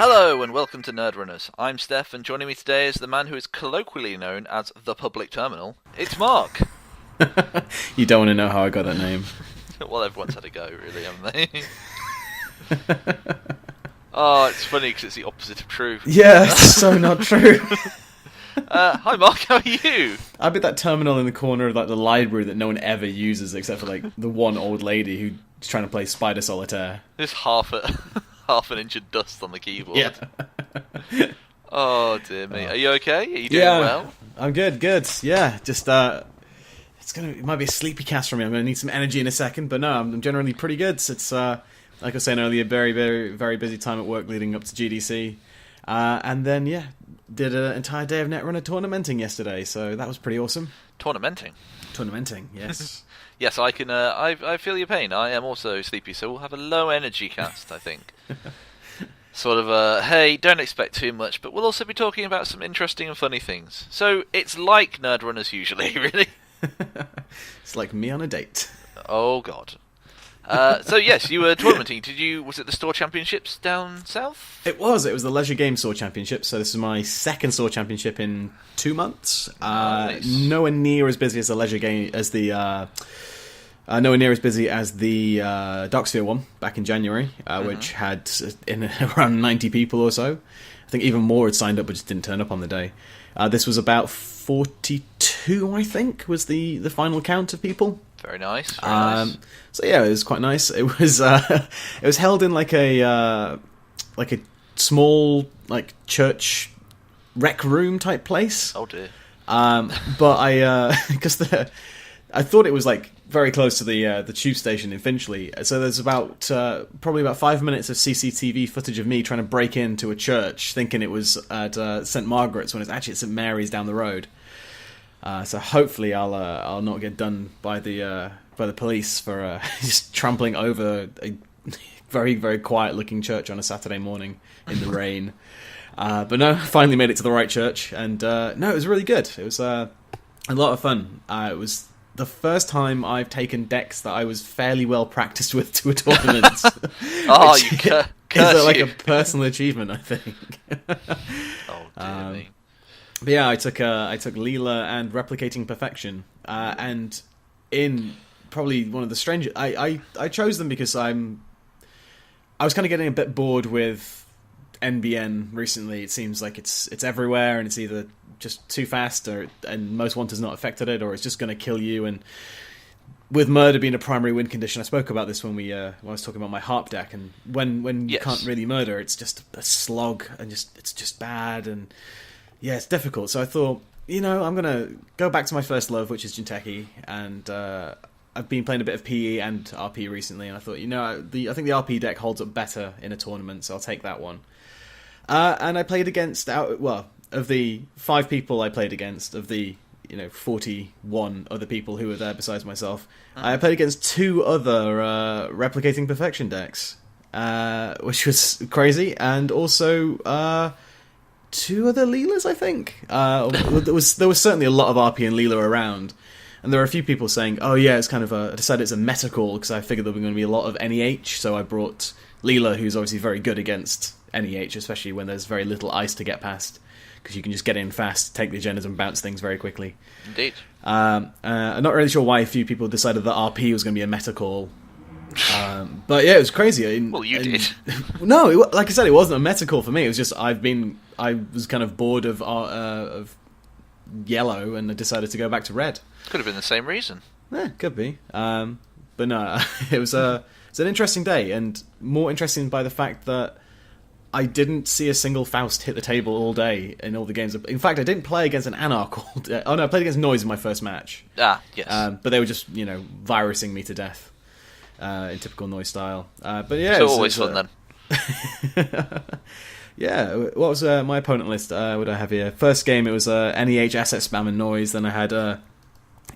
Hello and welcome to Nerdrunners. I'm Stef, and joining me today is the man who is colloquially known as the Public Terminal. It's Mark. You don't want to know how I got that name. Well, everyone's had a go, really, haven't they? Oh, it's funny because it's the opposite of true. Yeah, it's so not true. Hi Mark, how are you? I'd be that terminal in the corner of like the library that no one ever uses except for like the one old lady who's trying to play Spider Solitaire. There's half an inch of dust on the keyboard. Yeah. Oh dear me. Are you okay? Are you doing well? I'm good. Yeah, just it might be a sleepy cast for me. I'm gonna need some energy in a second, but no, I'm generally pretty good. It's like I was saying earlier, very, very, very busy time at work leading up to GDC, and then did an entire day of Netrunner tournamenting yesterday, so that was pretty awesome. Tournamenting, yes. Yes, I can. I feel your pain. I am also sleepy, so we'll have a low energy cast, I think. Sort of hey, don't expect too much, but we'll also be talking about some interesting and funny things. So it's like Nerdrunners usually, really. It's like me on a date. Oh God. So yes, you were tournamenting. Was it the store championships down south? It was the Leisure Games Store Championship. So this is my second store championship in 2 months. Nice. Nowhere near as busy as the Leisure Game as the. Nowhere near as busy as the Darksphere one back in January, which had around 90 people or so. I think even more had signed up but just didn't turn up on the day. This was about 42, I think, was the final count of people. Very nice. Nice. So yeah, it was quite nice. It was held in like a small like church rec room type place. Oh dear. But because I thought it was like very close to the tube station in Finchley. So there's probably about 5 minutes of CCTV footage of me trying to break into a church, thinking it was at St Margaret's when it's actually at St Mary's down the road. So hopefully I'll not get done by the police for just trampling over a very, very quiet looking church on a Saturday morning in the rain. But no, finally made it to the right church, and no, it was really good. It was a lot of fun. It was the first time I've taken decks that I was fairly well practiced with to a tournament. Oh, you curse like you. a personal achievement, I think. Oh dear me. But yeah, I took Leela and Replicating Perfection, and in probably one of the strangest. I chose them because I was kind of getting a bit bored with NBN recently. It seems like it's everywhere, and it's either just too fast, and most want has not affected it, or it's just going to kill you. And with murder being a primary win condition, I spoke about this when I was talking about my harp deck, and when you can't really murder, it's just a slog, and it's just bad, and yeah, it's difficult. So I thought, I'm going to go back to my first love, which is Jinteki, and I've been playing a bit of PE and RP recently, and I thought, I think the RP deck holds up better in a tournament, so I'll take that one. And I played against, of the 5 people I played against, of the 41 other people who were there besides myself, I played against 2 other Replicating Perfection decks, which was crazy, and also 2 other Leelas, I think. There was certainly a lot of RP and Leela around, and there were a few people saying, "Oh yeah, it's kind of I decided it's a meta call because I figured there were going to be a lot of NEH, so I brought Leela, who's obviously very good against NEH, especially when there's very little ice to get past, because you can just get in fast, take the agendas, and bounce things very quickly." Indeed. I'm not really sure why a few people decided that RP was going to be a meta call. But yeah, it was crazy. Well, you did. No, like I said, it wasn't a meta call for me. It was just I was kind of bored of yellow, and I decided to go back to red. Could have been the same reason. Yeah, could be. But no, it was an interesting day, and more interesting by the fact that I didn't see a single Faust hit the table all day in all the games. In fact, I didn't play against an Anarch all day. Oh no, I played against Noise in my first match. Ah, yes. But they were just virusing me to death. In typical Noise style. But yeah, so always fun then. Yeah, what was my opponent list? What do I have here? First game, it was NEH, Asset Spam, and Noise. Then I had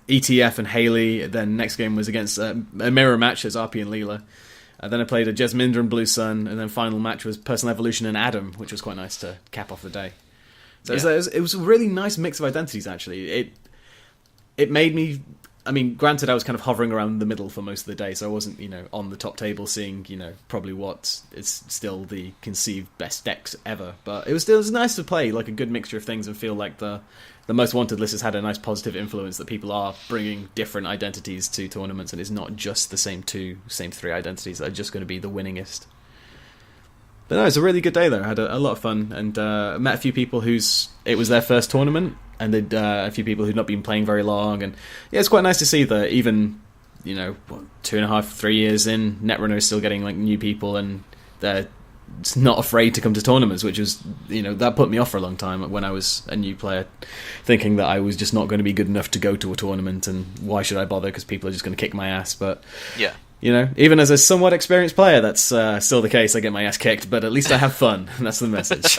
ETF and Haley. Then next game was against a mirror match as RP and Leela. Then I played a Jesminder and Blue Sun. And then final match was Personal Evolution and Adam, which was quite nice to cap off the day. So it was a really nice mix of identities, actually. It made me I mean, granted, I was kind of hovering around the middle for most of the day, so I wasn't, on the top table seeing, probably what is still the conceived best decks ever. But it was nice to play like a good mixture of things and feel like the Most Wanted list has had a nice positive influence, that people are bringing different identities to tournaments, and it's not just the same three identities that are just going to be the winningest. But no, it's a really good day though. I had a lot of fun, and met a few people it was their first tournament, and a few people who'd not been playing very long, and yeah, it's quite nice to see that even 2.5, 3 years in, Netrunner is still getting like new people, and they're not afraid to come to tournaments, which was that put me off for a long time when I was a new player, thinking that I was just not going to be good enough to go to a tournament, and why should I bother, because people are just going to kick my ass. But yeah. Even as a somewhat experienced player, that's still the case. I get my ass kicked, but at least I have fun. And that's the message.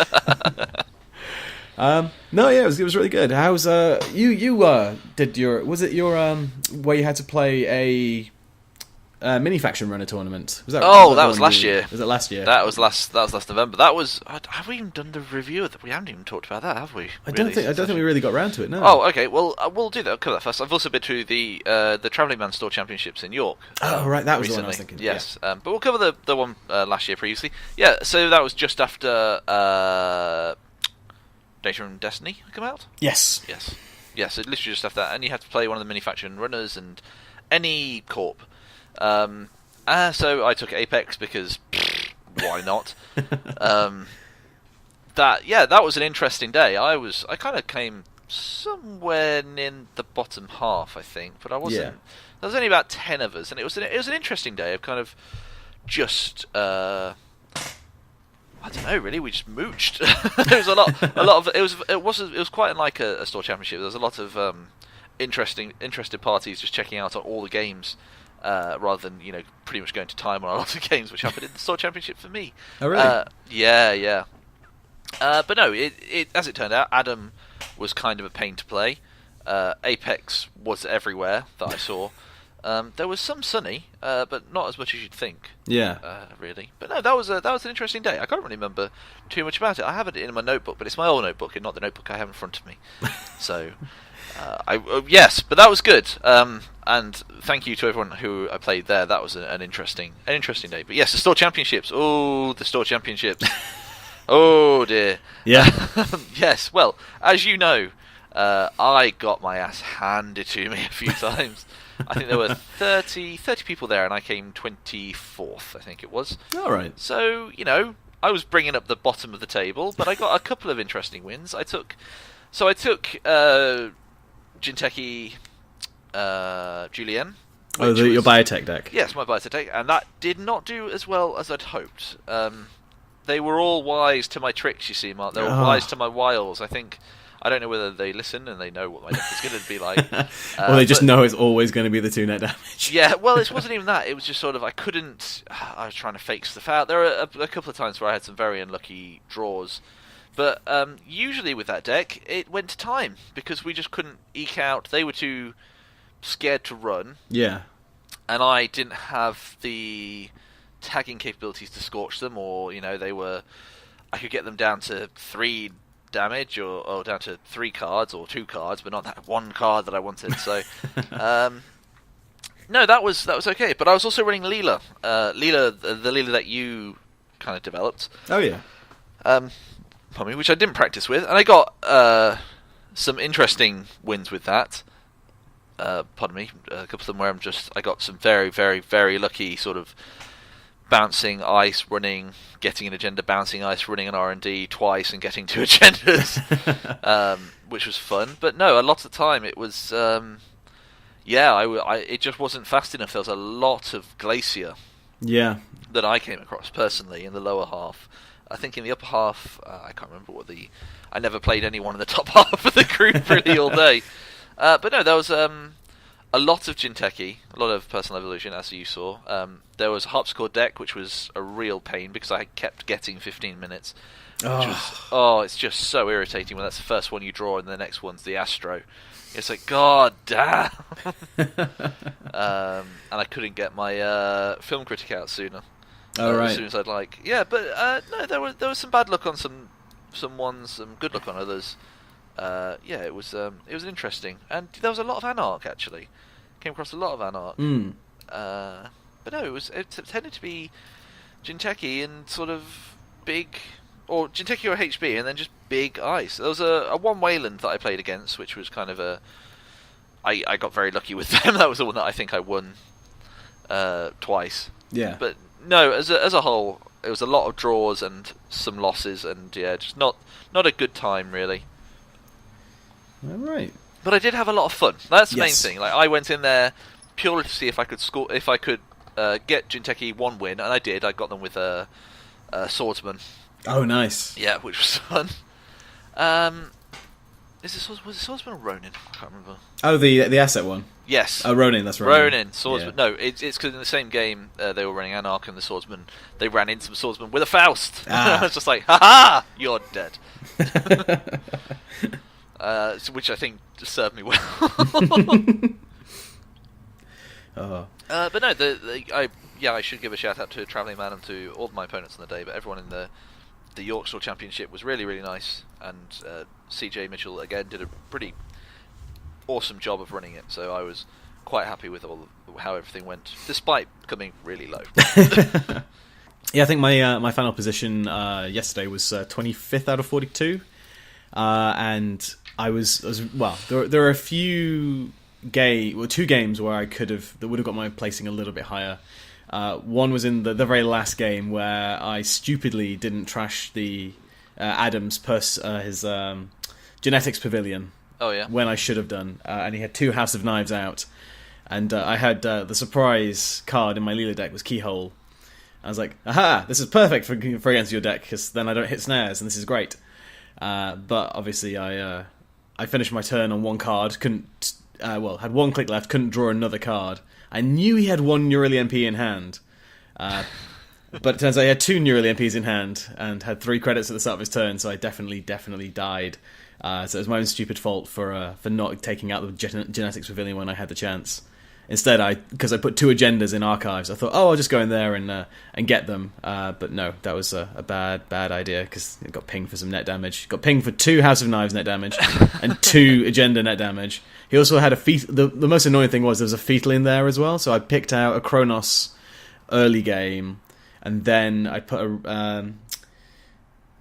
No, yeah, it was really good. How's you did your where you had to play a mini faction runner tournament? Was that? That was last year. Was it last year? That was last November. That was. Have we even done the review of that? We haven't even talked about that, have we? I don't think we really got around to it. No. Oh, okay. Well, we'll do that. I'll cover that first. I've also been to the Travelling Man Store Championships in York. Oh, right, that was recently. the one I was thinking. Yes, yeah. But we'll cover the one last year previously. Yeah, so that was just after Data and Destiny come out. Yes. So literally just after that, and you had to play one of the mini faction runners and any corp. So I took Apex because why not? That was an interesting day. I kind of came somewhere in the bottom half, I think, but I wasn't. Yeah. There was only about 10 of us, and it was an interesting day of kind of just I don't know, really. We just mooched. There was a lot of it was quite like a store championship. There was a lot of interested parties just checking out all the games. Rather than pretty much going to time on a lot of games, which happened in the store championship for me. Oh really? Yeah. But no, it as it turned out, Adam was kind of a pain to play. Apex was everywhere that I saw. There was some sunny, but not as much as you'd think. Yeah. Really. But no, that was an interesting day. I can't really remember too much about it. I have it in my notebook, but it's my old notebook and not the notebook I have in front of me. So. Yes, but that was good. And thank you to everyone who I played there. That was an interesting day. But yes, the store championships. Oh, the store championships. Oh dear. Yeah. Yes. Well, as you know, I got my ass handed to me a few times. I think there were 30 people there, and I came 24th. I think it was. All right. So I was bringing up the bottom of the table, but I got a couple of interesting wins. I took Jinteki Julien. Your biotech deck. Yes, my biotech deck, and that did not do as well as I'd hoped. They were all wise to my tricks, you see, Mark. They were wise to my wiles. I don't know whether they listen and they know what my deck is going to be like. Or they just know it's always going to be the 2 net damage. Yeah, well, it wasn't even that. It was just sort of, I was trying to fake stuff out. There were a couple of times where I had some very unlucky draws. But usually with that deck, it went to time, because we just couldn't eke out. They were too scared to run. Yeah. And I didn't have the tagging capabilities to scorch them, or, I could get them down to 3 damage, or down to 3 cards, or 2 cards, but not that 1 card that I wanted. So, no, that was okay. But I was also running Leela. The Leela that you kind of developed. Oh, yeah. Which I didn't practice with, and I got some interesting wins with that. A couple of them where I got some very, very, very lucky sort of bouncing ice, running, getting an agenda, bouncing ice, running an R&D twice, and getting 2 agendas, which was fun. But no, a lot of the time it was, it just wasn't fast enough. There was a lot of Glacier. Yeah. That I came across personally in the lower half. I think in the upper half, I can't remember I never played anyone in the top half of the group really all day. But no, there was a lot of Jinteki, a lot of personal evolution, as you saw. There was a Harpsichord deck, which was a real pain because I kept getting 15 minutes. It's just so irritating when that's the first one you draw and the next one's the Astro. It's like, god damn! And I couldn't get my film critic out sooner. Right. As soon as I'd like. Yeah, but no, there was some bad luck on some ones, some good luck on others. It was interesting, and there was a lot of Anarch actually. Came across a lot of Anarch. But no, it tended to be Jinteki and sort of big, or Jinteki or HB, and then just big ice. There was a one Wayland that I played against, which was kind of I got very lucky with them. That was the one that I think I won twice. Yeah. But no, as a whole, it was a lot of draws and some losses, and yeah, just not a good time really. All right. But I did have a lot of fun. That's the main Yes. thing. Like, I went in there purely to see if I could score, if I could get Jinteki one win, and I did. I got them with a swordsman. Oh, nice. Yeah, which was fun. Was it swordsman or Ronin? I can't remember. Oh, the asset one. Yes. Oh, Ronin. That's Ronin. Ronin, swordsman. Yeah. No, it's because in the same game they were running Anarch and the swordsman. They ran into the swordsman with a Faust. I was just like, ha ha, you're dead. Which I think served me well. But no, I should give a shout out to Travelling Man and to all of my opponents on the day, but everyone in the Yorkshire Championship was really, really nice, and CJ Mitchell again did a pretty awesome job of running it, so I was quite happy with how everything went, despite coming really low. Yeah, I think my final position yesterday was 25th out of 42, and I was well. There are a few two games where that would have got my placing a little bit higher. One was in the very last game where I stupidly didn't trash the Adams his genetics pavilion. Oh yeah. When I should have done, and he had 2 House of Knives out, and I had the surprise card in my Leela deck was Keyhole. I was like, aha, this is perfect for against your deck, because then I don't hit snares, and this is great. But obviously I finished my turn on one card, had one click left, couldn't draw another card. I knew he had 1 Neurali MP in hand, but it turns out he had 2 Neurali MPs in hand, and had 3 credits at the start of his turn, so I definitely died. So it was my own stupid fault for not taking out the genetics pavilion when I had the chance. Instead, because I put 2 agendas in archives, I thought, I'll just go in there and get them. But no, that was a bad idea, because it got pinged for some net damage. Got pinged for 2 House of Knives net damage and 2 agenda net damage. He also had the most annoying thing was there was a fetal in there as well. So I picked out a Kronos early game, and then I put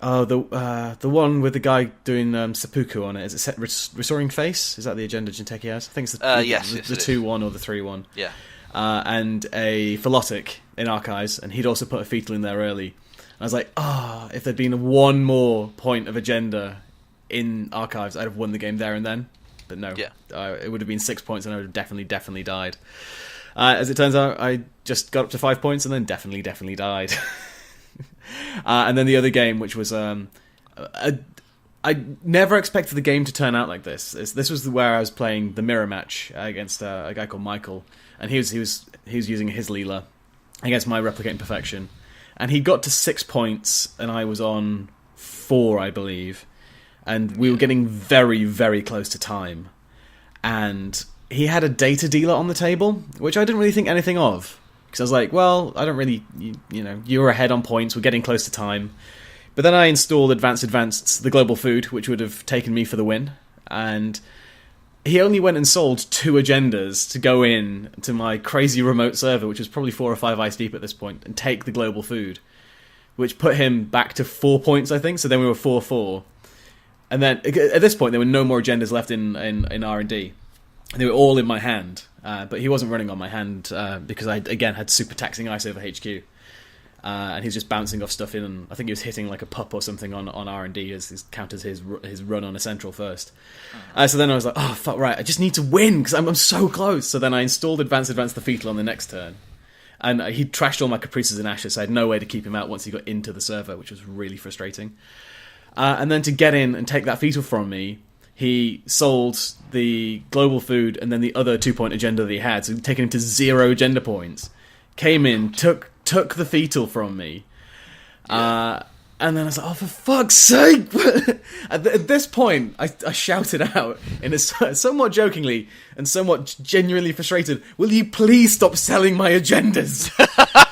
the one with the guy doing seppuku on it. Is it Restoring Face? Is that the agenda Jinteki has? I think it's the 2-1 or the 3-1. Yeah. And a Philotic in Archives, and he'd also put a fetal in there early. And I was like, if there'd been 1 more point of agenda in Archives, I'd have won the game there and then. But no, it would have been 6 points, and I would have definitely died. As it turns out, I just got up to 5 points, and then definitely died. And then the other game, which was I never expected the game to turn out like this. This was where I was playing the mirror match against a guy called Michael, and he was using his Leela against my Replicating Perfection, and he got to 6 points, and I was on 4, I believe, and we were getting very, very close to time, and he had a data dealer on the table, which I didn't really think anything of. Because I was like, well, I don't really, you're ahead on points, we're getting close to time. But then I installed Advanced, the global food, which would have taken me for the win. And he only went and sold 2 agendas to go in to my crazy remote server, which was probably 4 or 5 ice deep at this point, and take the global food. Which put him back to 4 points, I think, so then we were 4-4. And then, at this point, there were no more agendas left in R&D. They were all in my hand. But he wasn't running on my hand because I, again, had super taxing ice over HQ. And he was just bouncing off stuff in, and I think he was hitting like a pup or something on R&D as counters his run on a central first. So then I was like, oh, fuck, right, I just need to win because I'm so close. So then I installed Advance the Fetal on the next turn. And he trashed all my Caprices and Ashes, so I had no way to keep him out once he got into the server, which was really frustrating. And then to get in and take that Fetal from me, he sold the global food and then the other 2-point agenda that he had, so taking him to 0 agenda points. Came in, took the Fetal from me. And then I was like, oh, for fuck's sake! At this point, I shouted out, in a somewhat jokingly and somewhat genuinely frustrated, will you please stop selling my agendas?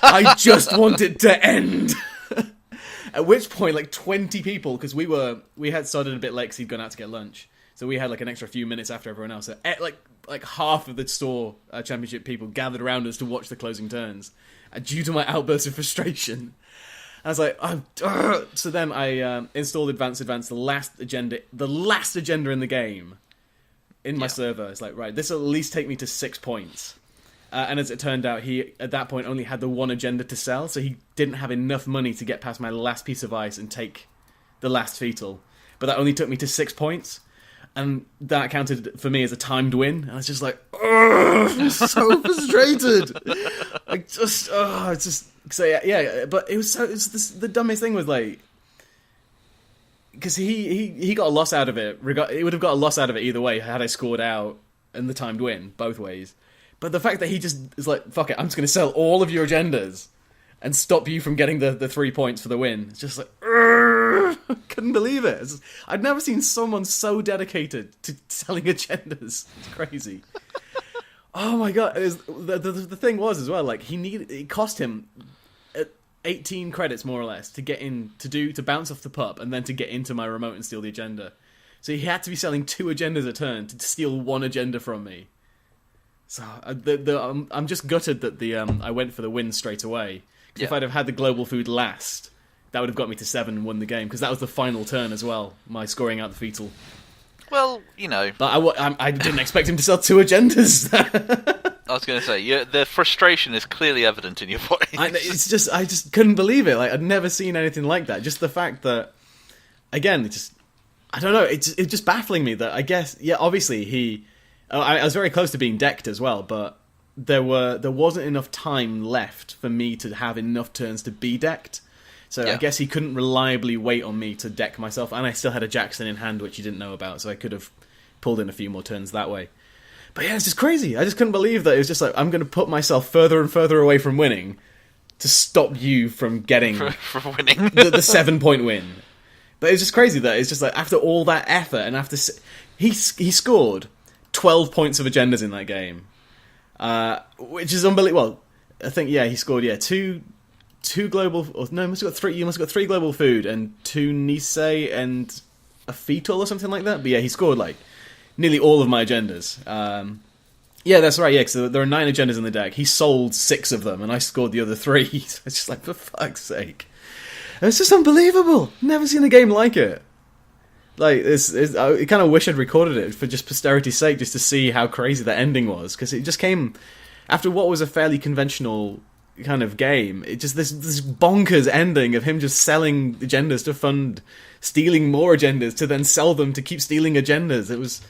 I just want it to end! At which point, like 20 people, because we had started a bit late because he'd gone out to get lunch. So we had like an extra few minutes after everyone else. So, like half of the store championship people gathered around us to watch the closing turns. Due to my outburst of frustration, I was like, so then I installed Advanced, the last agenda in the game in my server. It's like, right, this will at least take me to 6 points. And as it turned out, he, at that point, only had the one agenda to sell, so he didn't have enough money to get past my last piece of ice and take the last fetal. But that only took me to 6 points, and that counted for me as a timed win. And I was just like, I'm so frustrated. So yeah. But the dumbest thing was like, because he got a loss out of it. He would have got a loss out of it either way had I scored out and the timed win both ways. But the fact that he just is like, fuck it, I'm just going to sell all of your agendas and stop you from getting the 3 points for the win. It's just like, I couldn't believe it. I'd never seen someone so dedicated to selling agendas. It's crazy. Oh my god! The thing was as well, like it cost him 18 credits more or less to get in to bounce off the pup and then to get into my remote and steal the agenda. So he had to be selling 2 agendas a turn to steal 1 agenda from me. So I'm just gutted that I went for the win straight away. Because if I'd have had the global food last, that would have got me to 7 and won the game. Because that was the final turn as well. My scoring out the fetal. Well, you know. But I didn't expect him to sell 2 agendas. I was going to say, the frustration is clearly evident in your voice. I just couldn't believe it. Like, I'd never seen anything like that. Just the fact that, again, I don't know. It's just baffling me that I guess, obviously I was very close to being decked as well, but there wasn't enough time left for me to have enough turns to be decked. So I guess he couldn't reliably wait on me to deck myself, and I still had a Jackson in hand, which he didn't know about, so I could have pulled in a few more turns that way. But yeah, it's just crazy. I just couldn't believe that it was just like, I'm going to put myself further and further away from winning to stop you from getting from winning the 7-point win. But it's just crazy that it's just like, after all that effort, and after he scored 12 points of agendas in that game, which is unbelievable. Well, I think he scored two global. Or no, he must have got 3. You must have got 3 global food and 2 Nisei and a fetal or something like that. But yeah, he scored like nearly all of my agendas. Yeah, that's right. Yeah, because there are 9 agendas in the deck. He sold 6 of them, and I scored the other 3. It's just like, for fuck's sake, it's just unbelievable. Never seen a game like it. Like, I kind of wish I'd recorded it for just posterity's sake, just to see how crazy that ending was, because it just came after what was a fairly conventional kind of game. It just this bonkers ending of him just selling agendas to fund stealing more agendas to then sell them to keep stealing agendas. It was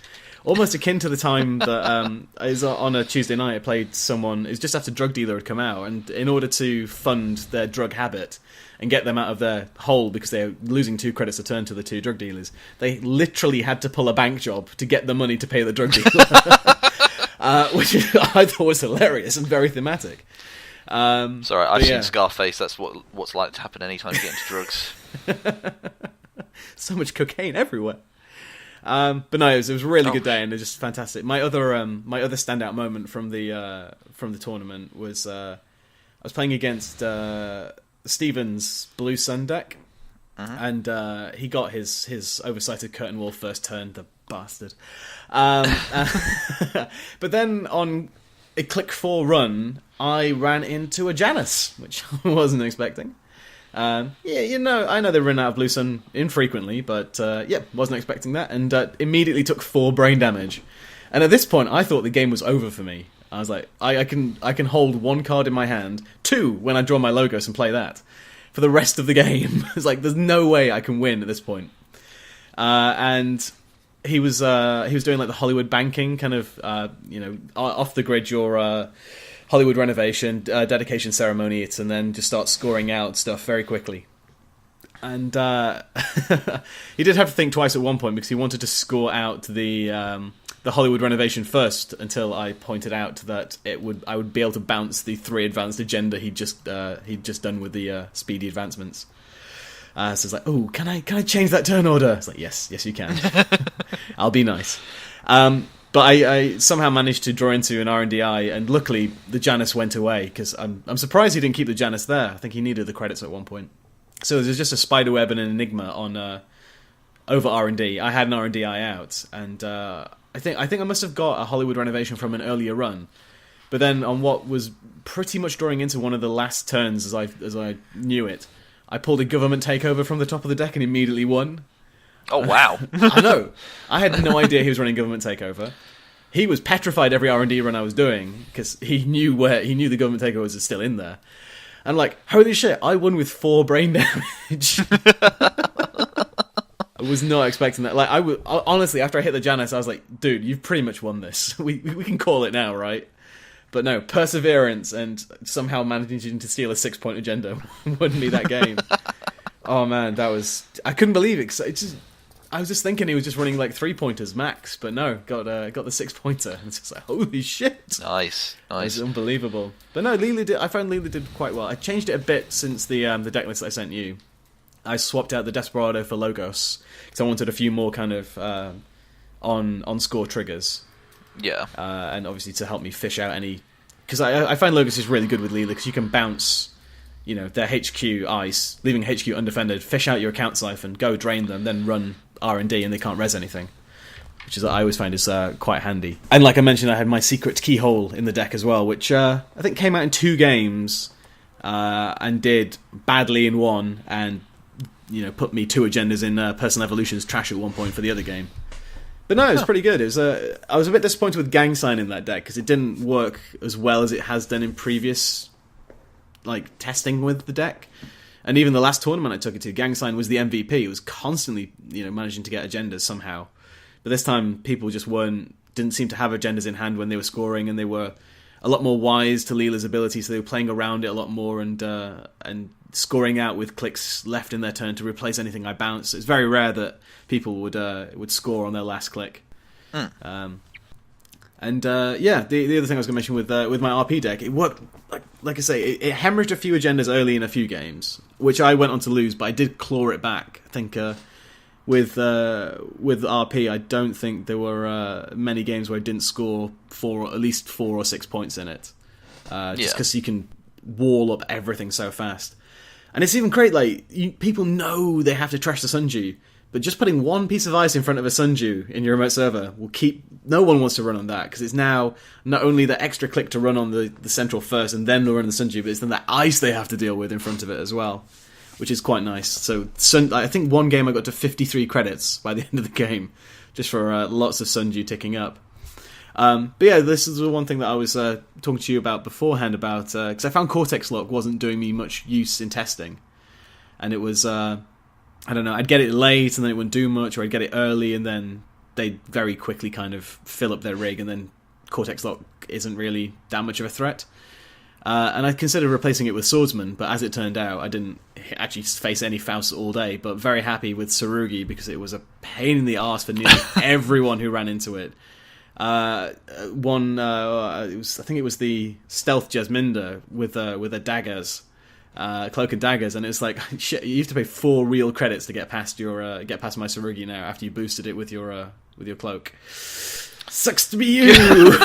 almost akin to the time that I was on a Tuesday night. I played someone. It was just after Drug Dealer had come out, and in order to fund their drug habit and get them out of their hole because they were losing 2 credits a turn to the 2 drug dealers, they literally had to pull a bank job to get the money to pay the drug dealer, which I thought was hilarious and very thematic. Sorry, I've seen Scarface. That's what's like to happen anytime you get into drugs. So much cocaine everywhere. But no, it was a really good day, and it was just fantastic. My other standout moment from the tournament was I was playing against Steven's Blue Sun deck, and he got his oversighted Curtain Wall first turn, the bastard. But then on a click 4 run, I ran into a Janus, which I wasn't expecting. I know they run out of Blue Sun infrequently, but wasn't expecting that, and immediately took 4 brain damage. And at this point, I thought the game was over for me. I was like, I can hold 1 card in my hand, 2 when I draw my Logos and play that for the rest of the game. It's like, there's no way I can win at this point. And he was doing like the Hollywood banking kind of off the grid your Hollywood renovation, dedication ceremony, and then just start scoring out stuff very quickly. And he did have to think twice at one point because he wanted to score out the Hollywood renovation first until I pointed out that I would be able to bounce the 3 advanced agenda he'd just done with the speedy advancements. So it's like, oh, can I change that turn order? It's like, yes you can. I'll be nice. But I somehow managed to draw into an RNDI, and luckily the Janus went away, because I'm surprised he didn't keep the Janus there. I think he needed the credits at one point. So there's just a Spiderweb and an Enigma on over R&D. I had an R&D eye out, and I think I must have got a Hollywood renovation from an earlier run. But then on what was pretty much drawing into one of the last turns as I knew it, I pulled a government takeover from the top of the deck and immediately won. Oh, wow. I know. I had no idea he was running government takeover. He was petrified every R&D run I was doing because he knew the government takeovers are still in there. And like, holy shit, I won with 4 brain damage. I was not expecting that. Like, honestly, after I hit the Janus, I was like, dude, you've pretty much won this. We can call it now, right? But no, perseverance and somehow managing to steal a 6-point agenda won me that game. Oh man, I couldn't believe it. 'Cause I was just thinking he was just running like 3-pointers max, but no, got the 6-pointer. And it's just like, holy shit. Nice. It's unbelievable. But no, I found Leela did quite well. I changed it a bit since the deck list I sent you. I swapped out the Desperado for Logos because I wanted a few more kind of on score triggers. Yeah. And obviously to help me fish out any... Because I find Logos is really good with Leela because you can bounce, their HQ ice, leaving HQ undefended, fish out your account siphon, go drain them, then run R&D and they can't res anything. Which is I always find is quite handy. And like I mentioned, I had my secret keyhole in the deck as well, which I think came out in 2 games and did badly in one, and put me 2 agendas in Personal Evolution's trash at one point for the other game. But no, it was pretty good. It was I was a bit disappointed with Gang Sign in that deck because it didn't work as well as it has done in previous testing with the deck. And even the last tournament I took it to, Gang Sign was the MVP. It was constantly managing to get agendas somehow. But this time people just didn't seem to have agendas in hand when they were scoring, and they were a lot more wise to Leela's ability, so they were playing around it a lot more and scoring out with clicks left in their turn to replace anything I bounced. It's very rare that people would score on their last click. The other thing I was going to mention with my RP deck, it worked, like I say, it hemorrhaged a few agendas early in a few games, which I went on to lose, but I did claw it back. I think with RP, I don't think there were many games where I didn't score at least 4 or 6 points in it, just because you can wall up everything so fast. And it's even great, people know they have to trash the Sundew, but just putting one piece of ice in front of a Sundew in your remote server will keep... No one wants to run on that, because it's now not only the extra click to run on the central first and then they'll run the Sundew, but it's then that ice they have to deal with in front of it as well, which is quite nice. So I think one game I got to 53 credits by the end of the game, just for lots of Sundew ticking up. But yeah, this is the one thing that I was talking to you about beforehand about, because I found Cortex Lock wasn't doing me much use in testing, and it was I don't know, I'd get it late and then it wouldn't do much, or I'd get it early and then they'd very quickly kind of fill up their rig, and then Cortex Lock isn't really that much of a threat. And I considered replacing it with Swordsman, but as it turned out, I didn't actually face any Faust all day, but very happy with Tsurugi because it was a pain in the arse for nearly everyone who ran into it. I think it was the Stealth Jasminda with a daggers, cloak and daggers, and it's like, shit, you have to pay 4 real credits to get past my Tsurugi now after you boosted it with your cloak. Sucks to be you.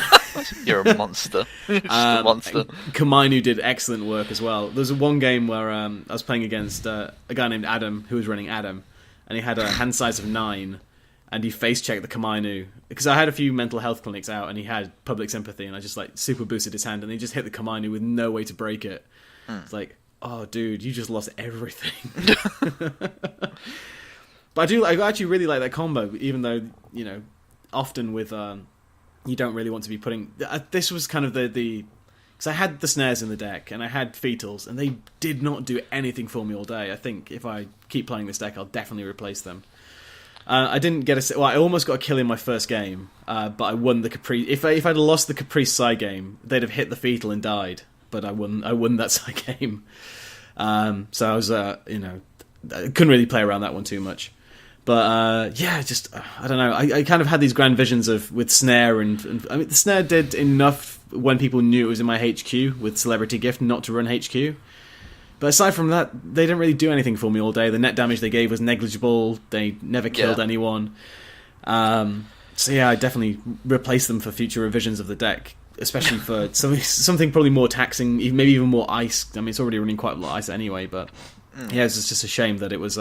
You're a monster. You're just a monster. Kamainu did excellent work as well. There's one game where I was playing against a guy named Adam who was running Adam, and he had a hand size of 9, and he face checked the Kamainu because I had a few mental health clinics out, and he had public sympathy, and I just super boosted his hand, and he just hit the Kamainu with no way to break it. It's like, oh dude, you just lost everything. But I actually really like that combo, even though often with you don't really want to be putting... This was kind of the because I had the snares in the deck and I had fetals, and they did not do anything for me all day. I think if I keep playing this deck, I'll definitely replace them. I didn't get I almost got a kill in my first game, but I won the Caprice. If I'd lost the Caprice side game, they'd have hit the fetal and died, but I won that side game. So I was I couldn't really play around that one too much. But just I don't know. I kind of had these grand visions with Snare, and I mean the Snare did enough when people knew it was in my HQ with Celebrity Gift not to run HQ. But aside from that, they didn't really do anything for me all day. The net damage they gave was negligible. They never killed anyone. So yeah, I definitely replaced them for future revisions of the deck, especially for something probably more taxing, maybe even more ice. I mean, it's already running quite a lot of ice anyway. But yeah, it's just a shame that it was.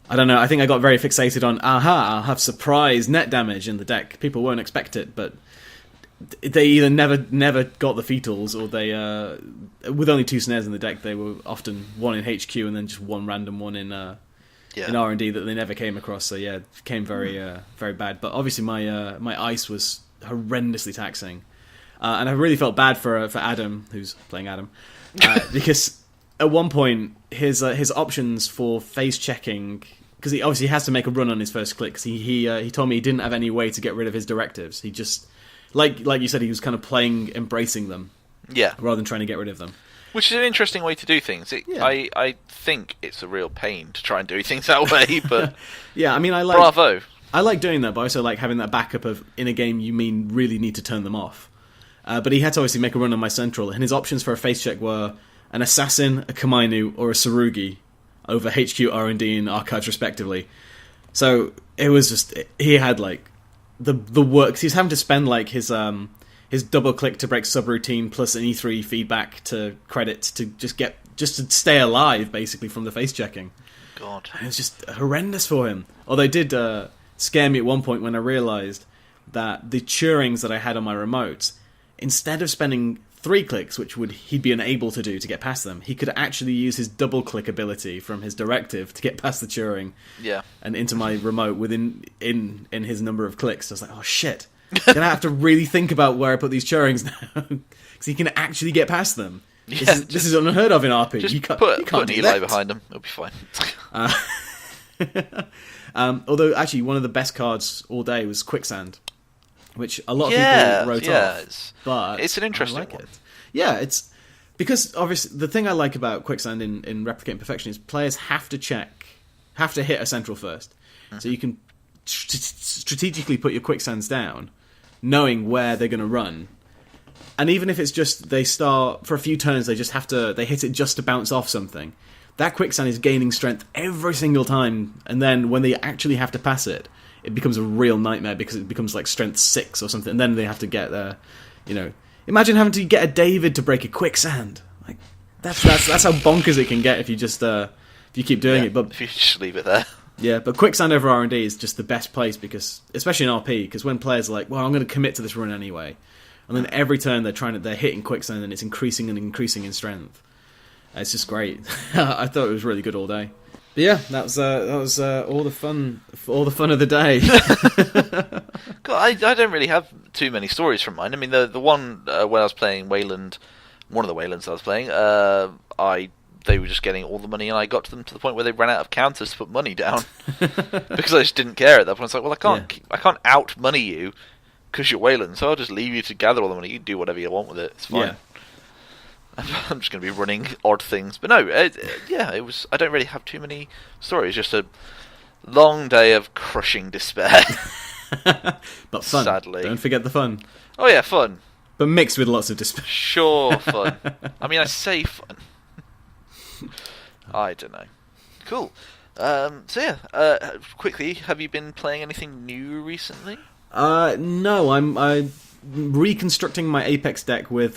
I don't know. I think I got very fixated on, I'll have surprise net damage in the deck. People won't expect it, but they either never got the fetals, or they, with only 2 snares in the deck, they were often 1 in HQ and then just 1 random one in R&D that they never came across. So yeah, it became very very bad. But obviously my ice was horrendously taxing, and I really felt bad for Adam, who's playing Adam, because at one point his options for face checking, because he obviously has to make a run on his first click. 'Cause he told me he didn't have any way to get rid of his directives. He just, like you said, he was kind of embracing them, rather than trying to get rid of them. Which is an interesting way to do things. I think it's a real pain to try and do things that way, but yeah, I mean, bravo. I like doing that, but I also like having that backup of, in a game you really need to turn them off. But he had to obviously make a run on my central, and his options for a face check were an assassin, a Kamainu, or a Sarugi over HQ, R&D, and archives respectively. So it was just, he had like the work. He was having to spend like his double click to break subroutine plus an E3 feedback to credit to just to stay alive basically from the face checking. God, and it was just horrendous for him. Although it did scare me at one point when I realised that the Turings that I had on my remote, instead of spending 3 clicks, which he'd be unable to do to get past them, he could actually use his double click ability from his directive to get past the Turing, and into my remote within in his number of clicks. So I was like, oh shit, I'm gonna have to really think about where I put these Turings now, because he can actually get past them. Yeah, this is unheard of in RP. Just you can't put an do Eli that. behind him; it'll be fine. Although actually, one of the best cards all day was Quicksand, which a lot of people wrote off. But it's an interesting one. one. Yeah, it's because obviously the thing I like about Quicksand in Replicating Perfection is players have to hit a central first, so you can strategically put your Quicksands down, knowing where they're going to run. And even if it's just they start for a few turns, they hit it just to bounce off something. That Quicksand is gaining strength every single time, and then when they actually have to pass it, it becomes a real nightmare because it becomes like strength 6 or something, and then they have to get imagine having to get a David to break a Quicksand. Like that's how bonkers it can get if you just if you keep doing it. But if you just leave it there. Yeah, but Quicksand over R&D is just the best place, because especially in RP, because when players are like, well, I'm going to commit to this run anyway, and then every turn they're hitting Quicksand and it's increasing and increasing in strength. It's just great. I thought it was really good all day. But yeah, that was all the fun of the day. God, I don't really have too many stories from mine. I mean, the one when I was playing Wayland, one of the Waylands I was playing, they were just getting all the money, and I got to them to the point where they ran out of counters to put money down because I just didn't care at that point. It's like, well, I can't out money you because you're Wayland, so I'll just leave you to gather all the money. You can do whatever you want with it. It's fine. Yeah. I'm just going to be running odd things, but no, it was. I don't really have too many stories. Just a long day of crushing despair. But fun. Sadly, don't forget the fun. Oh yeah, fun. But mixed with lots of despair. Sure, fun. I mean, I say fun. I don't know. Cool. Quickly, have you been playing anything new recently? No, I'm reconstructing my Apex deck with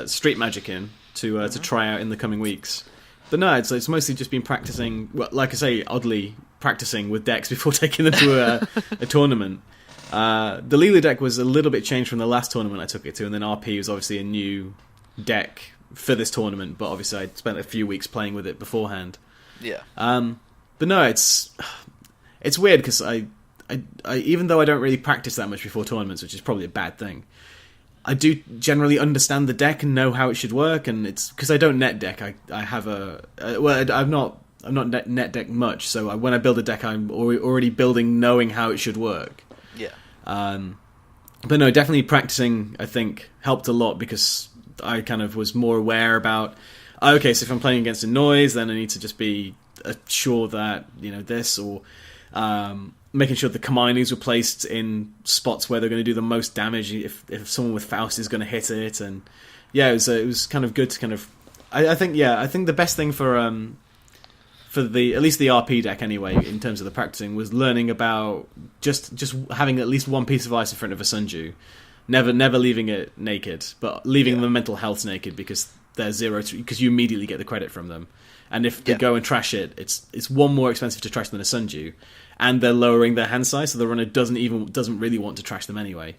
Street Magic in to try out in the coming weeks. But no, it's mostly just been practicing. Well, like I say, oddly practicing with decks before taking them to a tournament. The Leela deck was a little bit changed from the last tournament I took it to, and then RP was obviously a new deck for this tournament. But obviously, I'd spent a few weeks playing with it beforehand. Yeah. But no, it's weird because I even though I don't really practice that much before tournaments, which is probably a bad thing, I do generally understand the deck and know how it should work, and it's because I don't net deck. I have I'm not net deck much, so when I build a deck, I'm already building knowing how it should work. Yeah. But no, definitely practicing I think helped a lot because I kind of was more aware about. Okay, so if I'm playing against a noise, then I need to just be sure that this or. Making sure the Kamainus were placed in spots where they're going to do the most damage if someone with Faust is going to hit it, and yeah, it was kind of good to kind of. I think the best thing for the at least the RP deck anyway in terms of the practicing was learning about just having at least one piece of ice in front of a Sunju, never leaving it naked, but leaving the mental health naked because they're 0 because you immediately get the credit from them. And if they go and trash it, it's one more expensive to trash than a Sundew, and they're lowering their hand size, so the runner doesn't really want to trash them anyway.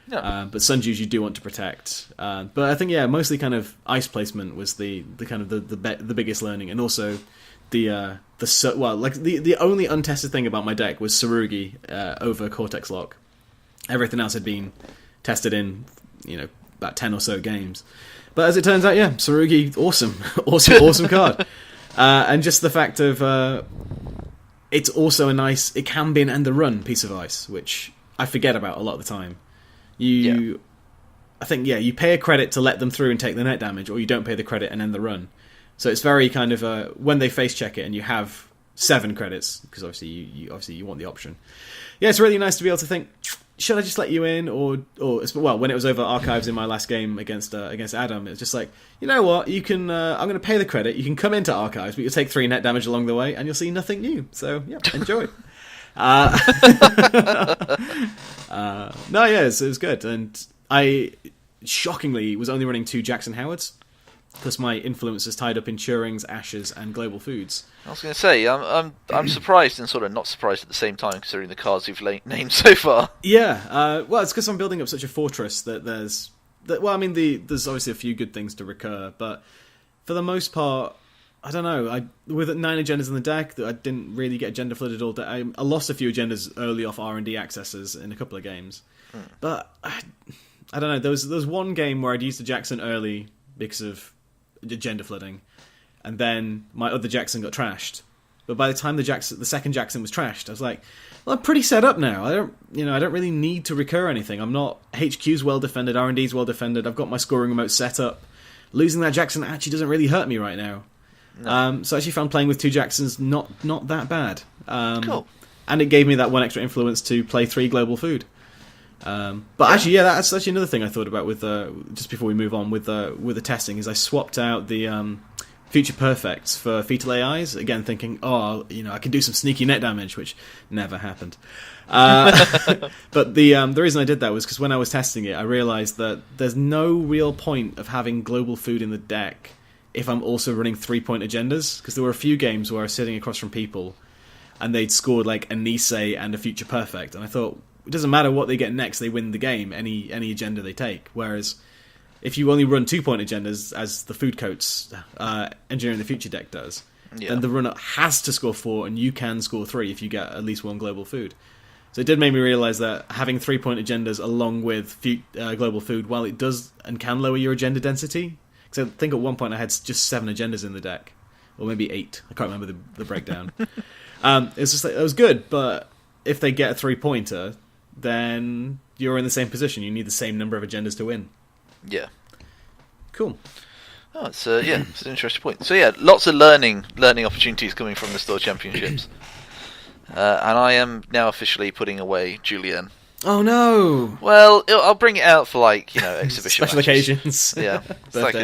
No. But Sundews you do want to protect. But I think mostly kind of ice placement was the kind of the biggest learning, and also the only untested thing about my deck was Sarugi over Cortex Lock. Everything else had been tested in about 10 or so games. But as it turns out, Sarugi, awesome card. And just the fact of it's also it can be an end the run piece of ice, which I forget about a lot of the time. I think you pay a credit to let them through and take the net damage, or you don't pay the credit and end the run. So it's very kind of when they face check it and you have 7 credits, because obviously you want the option. Yeah, it's really nice to be able to think, should I just let you in, or when it was over Archives in my last game against Adam, it was just like, you know what, you can I'm going to pay the credit, you can come into Archives, but you'll take 3 net damage along the way, and you'll see nothing new. So yeah, enjoy. It was good, and I shockingly was only running 2 Jackson Howards because my influence is tied up in Turing's, Ashes, and Global Foods. I was going to say, I'm surprised and sort of not surprised at the same time, considering the cards you've named so far. Yeah, well, it's because I'm building up such a fortress that there's obviously a few good things to recur, but for the most part, I don't know. With 9 agendas in the deck, I didn't really get agenda flooded all day. I lost a few agendas early off R&D accesses in a couple of games, but I don't know. There was one game where I'd used the Jackson early because of agenda flooding, and then my other Jackson got trashed. But by the time the second Jackson was trashed, I was like, well, I'm pretty set up now. I don't really need to recur anything. I'm not HQ's well defended, R&D's well defended. I've got my scoring remote set up. Losing that Jackson actually doesn't really hurt me right now. No. So I actually found playing with 2 Jacksons not that bad. Cool. And it gave me that 1 extra influence to play 3 Global Food. Actually, that's actually another thing I thought about with just before we move on with the testing is I swapped out the Future Perfects for Fetal AIs, again thinking, I can do some sneaky net damage, which never happened. But the reason I did that was because when I was testing it, I realised that there's no real point of having Global Food in the deck if I'm also running 3-point agendas, because there were a few games where I was sitting across from people and they'd scored like a Nisei and a Future Perfect, and I thought, it doesn't matter what they get next, they win the game, any agenda they take. Whereas if you only run 2-point agendas, as the Food Coats Engineering the Future deck does, then the runner has to score 4, and you can score 3 if you get at least 1 Global Food. So it did make me realise that having 3-point agendas along with Global Food, while it does and can lower your agenda density, because I think at one point I had just 7 agendas in the deck, or maybe 8. I can't remember the breakdown. It's just like, it was good, but if they get a 3-pointer, then you're in the same position. You need the same number of agendas to win. Yeah. Cool. Oh, it's it's an interesting point. So yeah, lots of learning opportunities coming from the Store Championships. And I am now officially putting away Julienne. Oh no! Well, I'll bring it out for exhibition special matches. Occasions. Yeah, it's like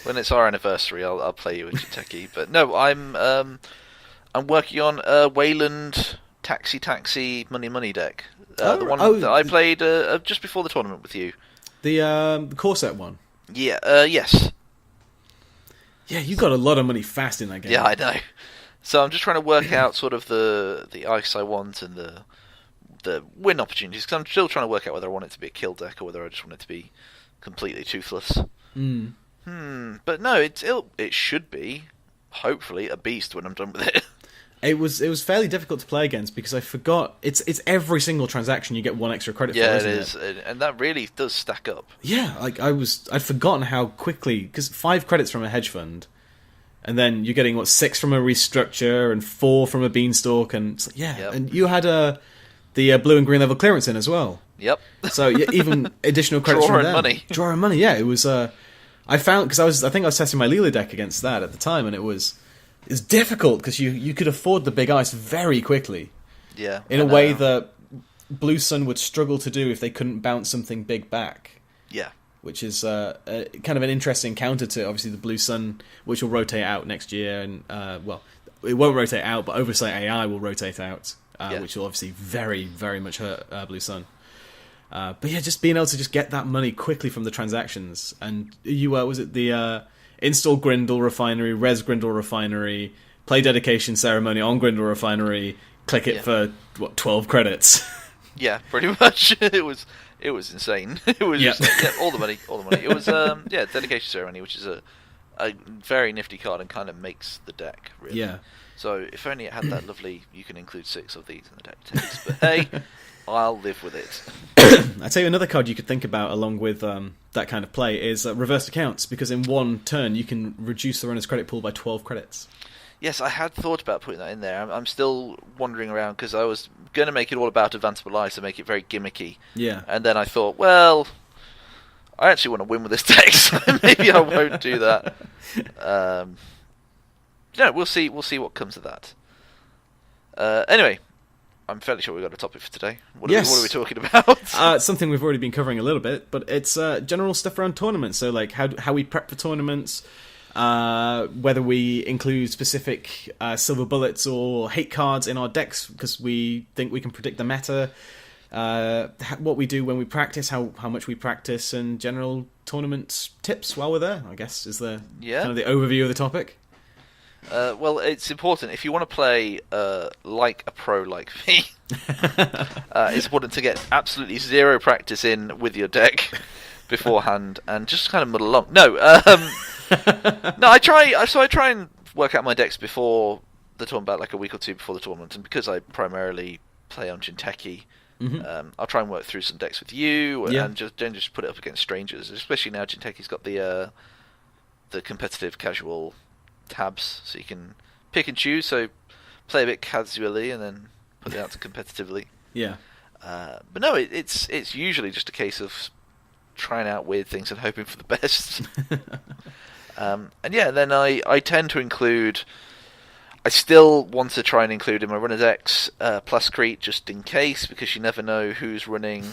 when it's our anniversary, I'll play you with Jiteki. But no, I'm working on Wayland Taxi Money deck. The one that I played just before the tournament with you. The Corset one. Yeah. Yes. Yeah, you got a lot of money fast in that game. Yeah, I know. So I'm just trying to work out sort of the ice I want and the win opportunities, because I'm still trying to work out whether I want it to be a kill deck or whether I just want it to be completely toothless. But no, it should be hopefully a beast when I'm done with it. It was fairly difficult to play against because I forgot it's every single transaction you get 1 extra credit for. Yeah, it is, and that really does stack up. Yeah, I'd forgotten how quickly, because 5 credits from a hedge fund, and then you're getting 6 from a restructure and 4 from a beanstalk, and it's and you had the blue and green level clearance in as well. Yep. So even additional credits from them. Drawing money. Yeah, it was. I found, because I think I was testing my Leela deck against that at the time, and it was difficult because you could afford the big ice very quickly. Yeah. In a way that Blue Sun would struggle to do if they couldn't bounce something big back. Yeah. Which is kind of an interesting counter to obviously the Blue Sun, which will rotate out next year, and it won't rotate out, but Oversight AI will rotate out, which will obviously very, very much hurt Blue Sun. But yeah, just being able to just get that money quickly from the transactions. And you was it the install Grindle Refinery, res Grindle Refinery, play dedication ceremony on Grindle Refinery, click it for 12 credits. Yeah, pretty much. It was insane. It was just, all the money. It was dedication ceremony, which is a very nifty card and kind of makes the deck, really. Yeah. So if only it had that lovely, you can include 6 of these in the deck text. But hey, I'll live with it. I tell you another card you could think about along with that kind of play is reversed accounts, because in one turn you can reduce the runner's credit pool by 12 credits. Yes, I had thought about putting that in there. I'm still wandering around because I was going to make it all about advanceable lives to make it very gimmicky. Yeah. And then I thought, well, I actually want to win with this deck, so maybe I won't do that. We'll see what comes of that. Anyway, I'm fairly sure we've got a topic for today. What are we talking about? Something we've already been covering a little bit, but it's general stuff around tournaments. So like how we prep for tournaments, whether we include specific silver bullets or hate cards in our decks because we think we can predict the meta, what we do when we practice, how much we practice, and general tournament tips while we're there, I guess, is the kind of the overview of the topic. Well, it's important. If you want to play like a pro like me, it's important to get absolutely zero practice in with your deck beforehand and just kind of muddle along. No, I try and work out my decks before the tournament, about like a week or two before the tournament, and because I primarily play on Jinteki, I'll try and work through some decks with you, and don't just put it up against strangers. Especially now, Jinteki's got the competitive casual tabs, so you can pick and choose. So play a bit casually and then put it out to competitively. Yeah. But no, it's usually just a case of trying out weird things and hoping for the best. Then I tend to include. I still want to try and include in my runner's X Plascrete just in case, because you never know who's running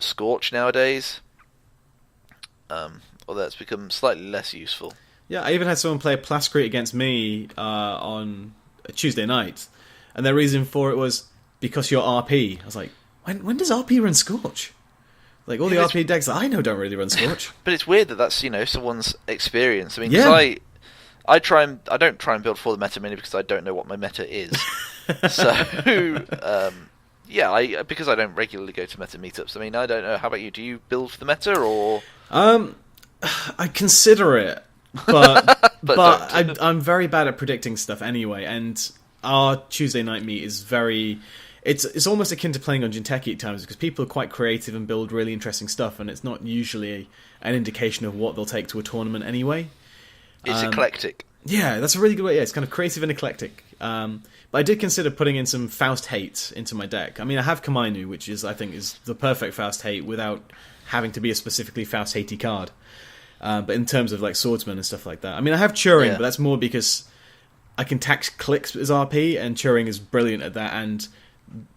Scorch nowadays. Although it's become slightly less useful. Yeah, I even had someone play a Plascrete against me on a Tuesday night, and their reason for it was because you're RP. I was like, when does RP run Scorch? Like, all the RP decks that I know don't really run Scorch. But it's weird that's someone's experience. I mean, because I don't try and build for the meta mainly because I don't know what my meta is. So, because I don't regularly go to meta meetups. I mean, I don't know. How about you? Do you build for the meta or? I consider it, but I'm very bad at predicting stuff anyway. And our Tuesday night meet is very. It's almost akin to playing on Jinteki at times, because people are quite creative and build really interesting stuff, and it's not usually an indication of what they'll take to a tournament anyway. It's eclectic. Yeah, that's a really good way. Yeah, it's kind of creative and eclectic. But I did consider putting in some Faust hate into my deck. I mean, I have Kamainu, which I think is the perfect Faust hate without having to be a specifically Faust hatey card. But in terms of like swordsman and stuff like that, I mean, I have Turing, but that's more because I can tax clicks as RP, and Turing is brilliant at that, and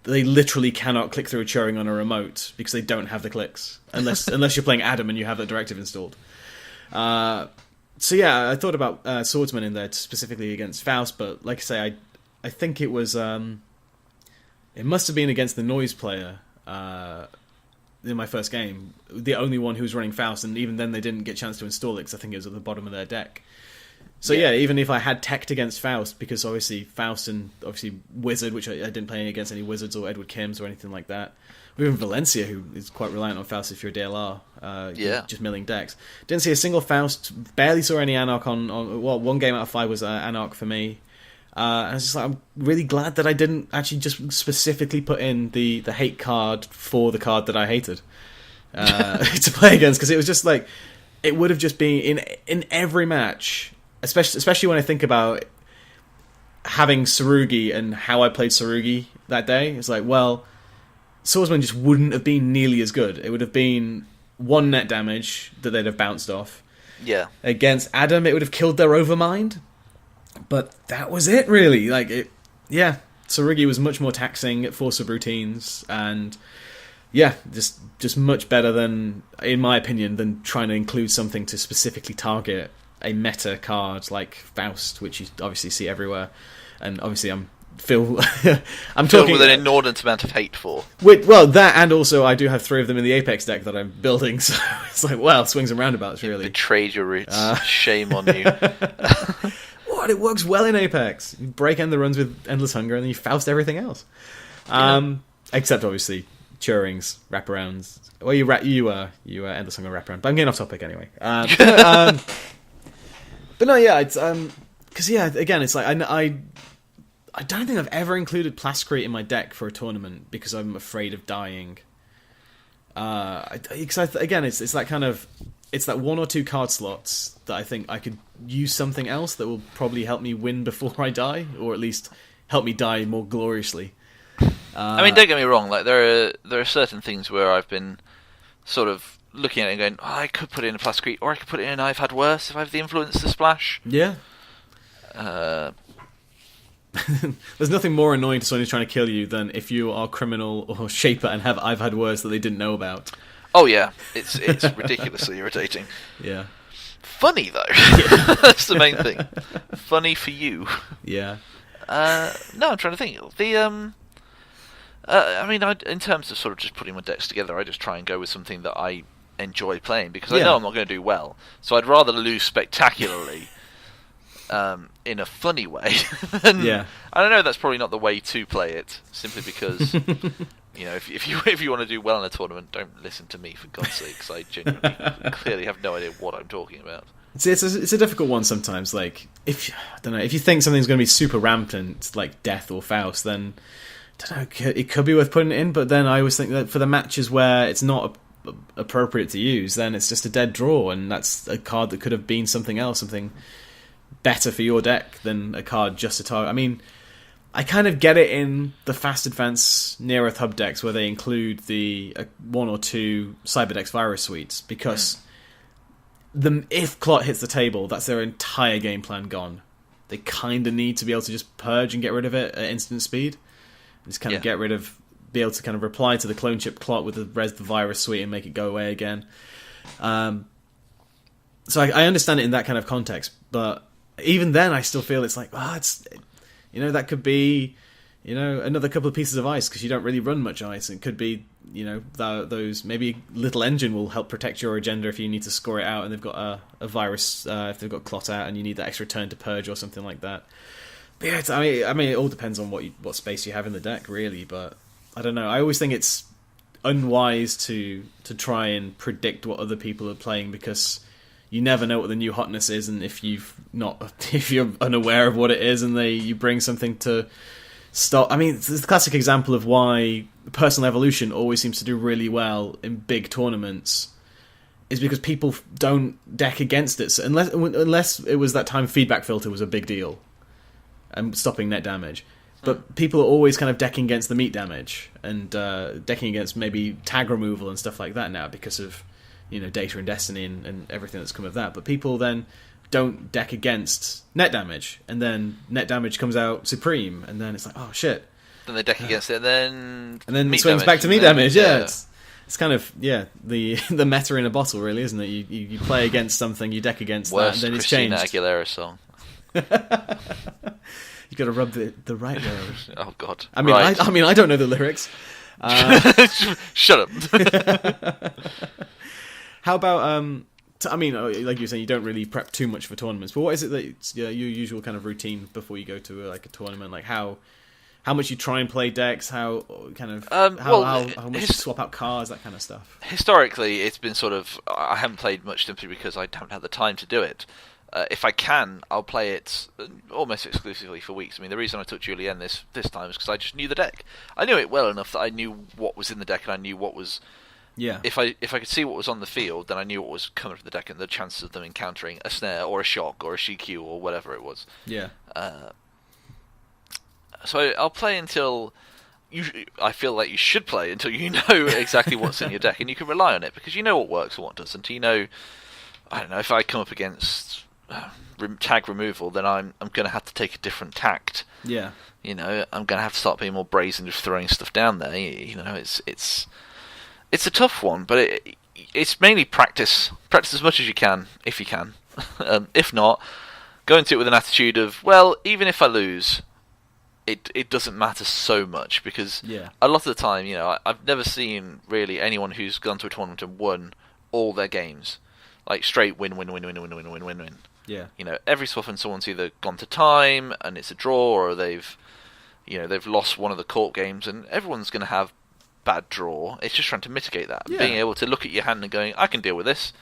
they literally cannot click through a Turing on a remote because they don't have the clicks unless you're playing Adam and you have that directive installed. So yeah, I thought about swordsman in there specifically against Faust, but like I say, I think it was it must have been against the noise player in my first game, the only one who was running Faust, and even then they didn't get a chance to install it because I think it was at the bottom of their deck. So yeah, even if I had teched against Faust, because obviously Faust and obviously Wizard, which I didn't play against any Wizards or Edward Kims or anything like that, or even Valencia, who is quite reliant on Faust if you're a DLR, just milling decks. Didn't see a single Faust, barely saw any Anarch on one game out of 5 was Anarch for me. And I was just like, I'm really glad that I didn't actually just specifically put in the hate card for the card that I hated to play against, because it was just like, it would have just been in every match. Especially when I think about having Sarugi and how I played Sarugi that day. It's like, well, Swordsman just wouldn't have been nearly as good. It would have been 1 net damage that they'd have bounced off. Yeah. Against Adam, it would have killed their Overmind. But that was it, really. Sarugi was much more taxing at force of routines, and just much better than, in my opinion, than trying to include something to specifically target a meta card like Faust, which you obviously see everywhere. And obviously I'm feel I'm Filled talking with an inordinate amount of hate for. Well, that, and also I do have 3 of them in the Apex deck that I'm building, so it's like, well, swings and roundabouts, really. You betrayed your roots. Shame on you. What? It works well in Apex. You break end the runs with Endless Hunger, and then you Faust everything else. Except, obviously, Turing's wraparounds. Well, you Endless Hunger wraparound. But I'm getting off topic anyway. But no, yeah, it's... Because, yeah, again, it's like... I don't think I've ever included Plascrete in my deck for a tournament because I'm afraid of dying. Again, it's that kind of... It's that 1 or 2 card slots that I think I could use something else that will probably help me win before I die, or at least help me die more gloriously. I mean, don't get me wrong. Like there are certain things where I've been sort of looking at it and going, I could put it in a Plascrete, or I could put it in I've Had Worse if I have the influence to splash. Yeah. There's nothing more annoying to someone who's trying to kill you than if you are criminal or shaper and have I've Had Worse that they didn't know about. Oh yeah, it's ridiculously irritating. Yeah. Funny though, yeah. That's the main thing. Funny for you. Yeah. No, I'm trying to think. I mean, in terms of sort of just putting my decks together, I just try and go with something that I enjoy playing because I know I'm not going to do well. So I'd rather lose spectacularly in a funny way. Than, I don't know. That's probably not the way to play it. Simply because. You know, if you want to do well in a tournament, don't listen to me, for God's sake, because I genuinely clearly have no idea what I'm talking about. It's a difficult one sometimes. Like, if you think something's going to be super rampant, like Death or Faust, then I don't know, it could be worth putting it in. But then I always think that for the matches where it's not appropriate to use, then it's just a dead draw, and that's a card that could have been something else, something better for your deck than a card just to target. I mean, I kind of get it in the Fast Advance Neareth Hub decks where they include the 1 or 2 Cyberdex Virus Suites, because if Clot hits the table, that's their entire game plan gone. They kind of need to be able to just purge and get rid of it at instant speed. Just kind of be able to kind of reply to the clone chip Clot with the Virus Suite and make it go away again. So I understand it in that kind of context, but even then I still feel it's like, that could be, another couple of pieces of ice because you don't really run much ice. It could be, those maybe Little Engine will help protect your agenda if you need to score it out and they've got a virus, if they've got Clot out and you need that extra turn to purge or something like that. But yeah, I mean, it all depends on what space you have in the deck, really. But I don't know. I always think it's unwise to try and predict what other people are playing because you never know what the new hotness is, and if you're unaware of what it is, and you bring something to stop. I mean, it's the classic example of why Personal Evolution always seems to do really well in big tournaments, is because people don't deck against it. So unless it was that time feedback filter was a big deal, and stopping net damage. But people are always kind of decking against the meat damage, and decking against maybe tag removal and stuff like that now because of Data and Destiny and everything that's come of that. But people then don't deck against net damage, and then net damage comes out supreme, and then it's like, oh shit. Then they deck against it, and then it swings back to meat damage. Yeah, it's kind of the meta in a bottle, really, isn't it? You play against something, you deck against that, and then it's changed. Christina Aguilera song. You got to rub the right way. Oh God! I mean, right. I don't know the lyrics. Shut up. How about I mean, like you were saying, you don't really prep too much for tournaments. But what is it that's your usual kind of routine before you go to a tournament? Like how much you try and play decks, how kind of how much you swap out cards, that kind of stuff. Historically, it's been sort of I haven't played much simply because I haven't had the time to do it. If I can, I'll play it almost exclusively for weeks. I mean, the reason I took Julien this time is because I just knew the deck. I knew it well enough that I knew what was in the deck and I knew what was. Yeah. If I could see what was on the field, then I knew what was coming from the deck and the chances of them encountering a snare or a shock or a CQ or whatever it was. Yeah. So I'll play until I feel like you should play until you know exactly what's in your deck and you can rely on it because you know what works and what doesn't. I don't know, if I come up against tag removal, then I'm going to have to take a different tact. Yeah. I'm going to have to start being more brazen with throwing stuff down there. It's a tough one, but it's mainly practice. Practice as much as you can, if you can. If not, go into it with an attitude of, well, even if I lose, it doesn't matter so much, because Yeah. a lot of the time, I've never seen really anyone who's gone to a tournament and won all their games, like straight win, win, win, win, win, win, win, win, win. Yeah. Every so often someone's either gone to time and it's a draw, or they've lost one of the court games, and everyone's going to have bad draw. It's just trying to mitigate that, being able to look at your hand and going, I can deal with this.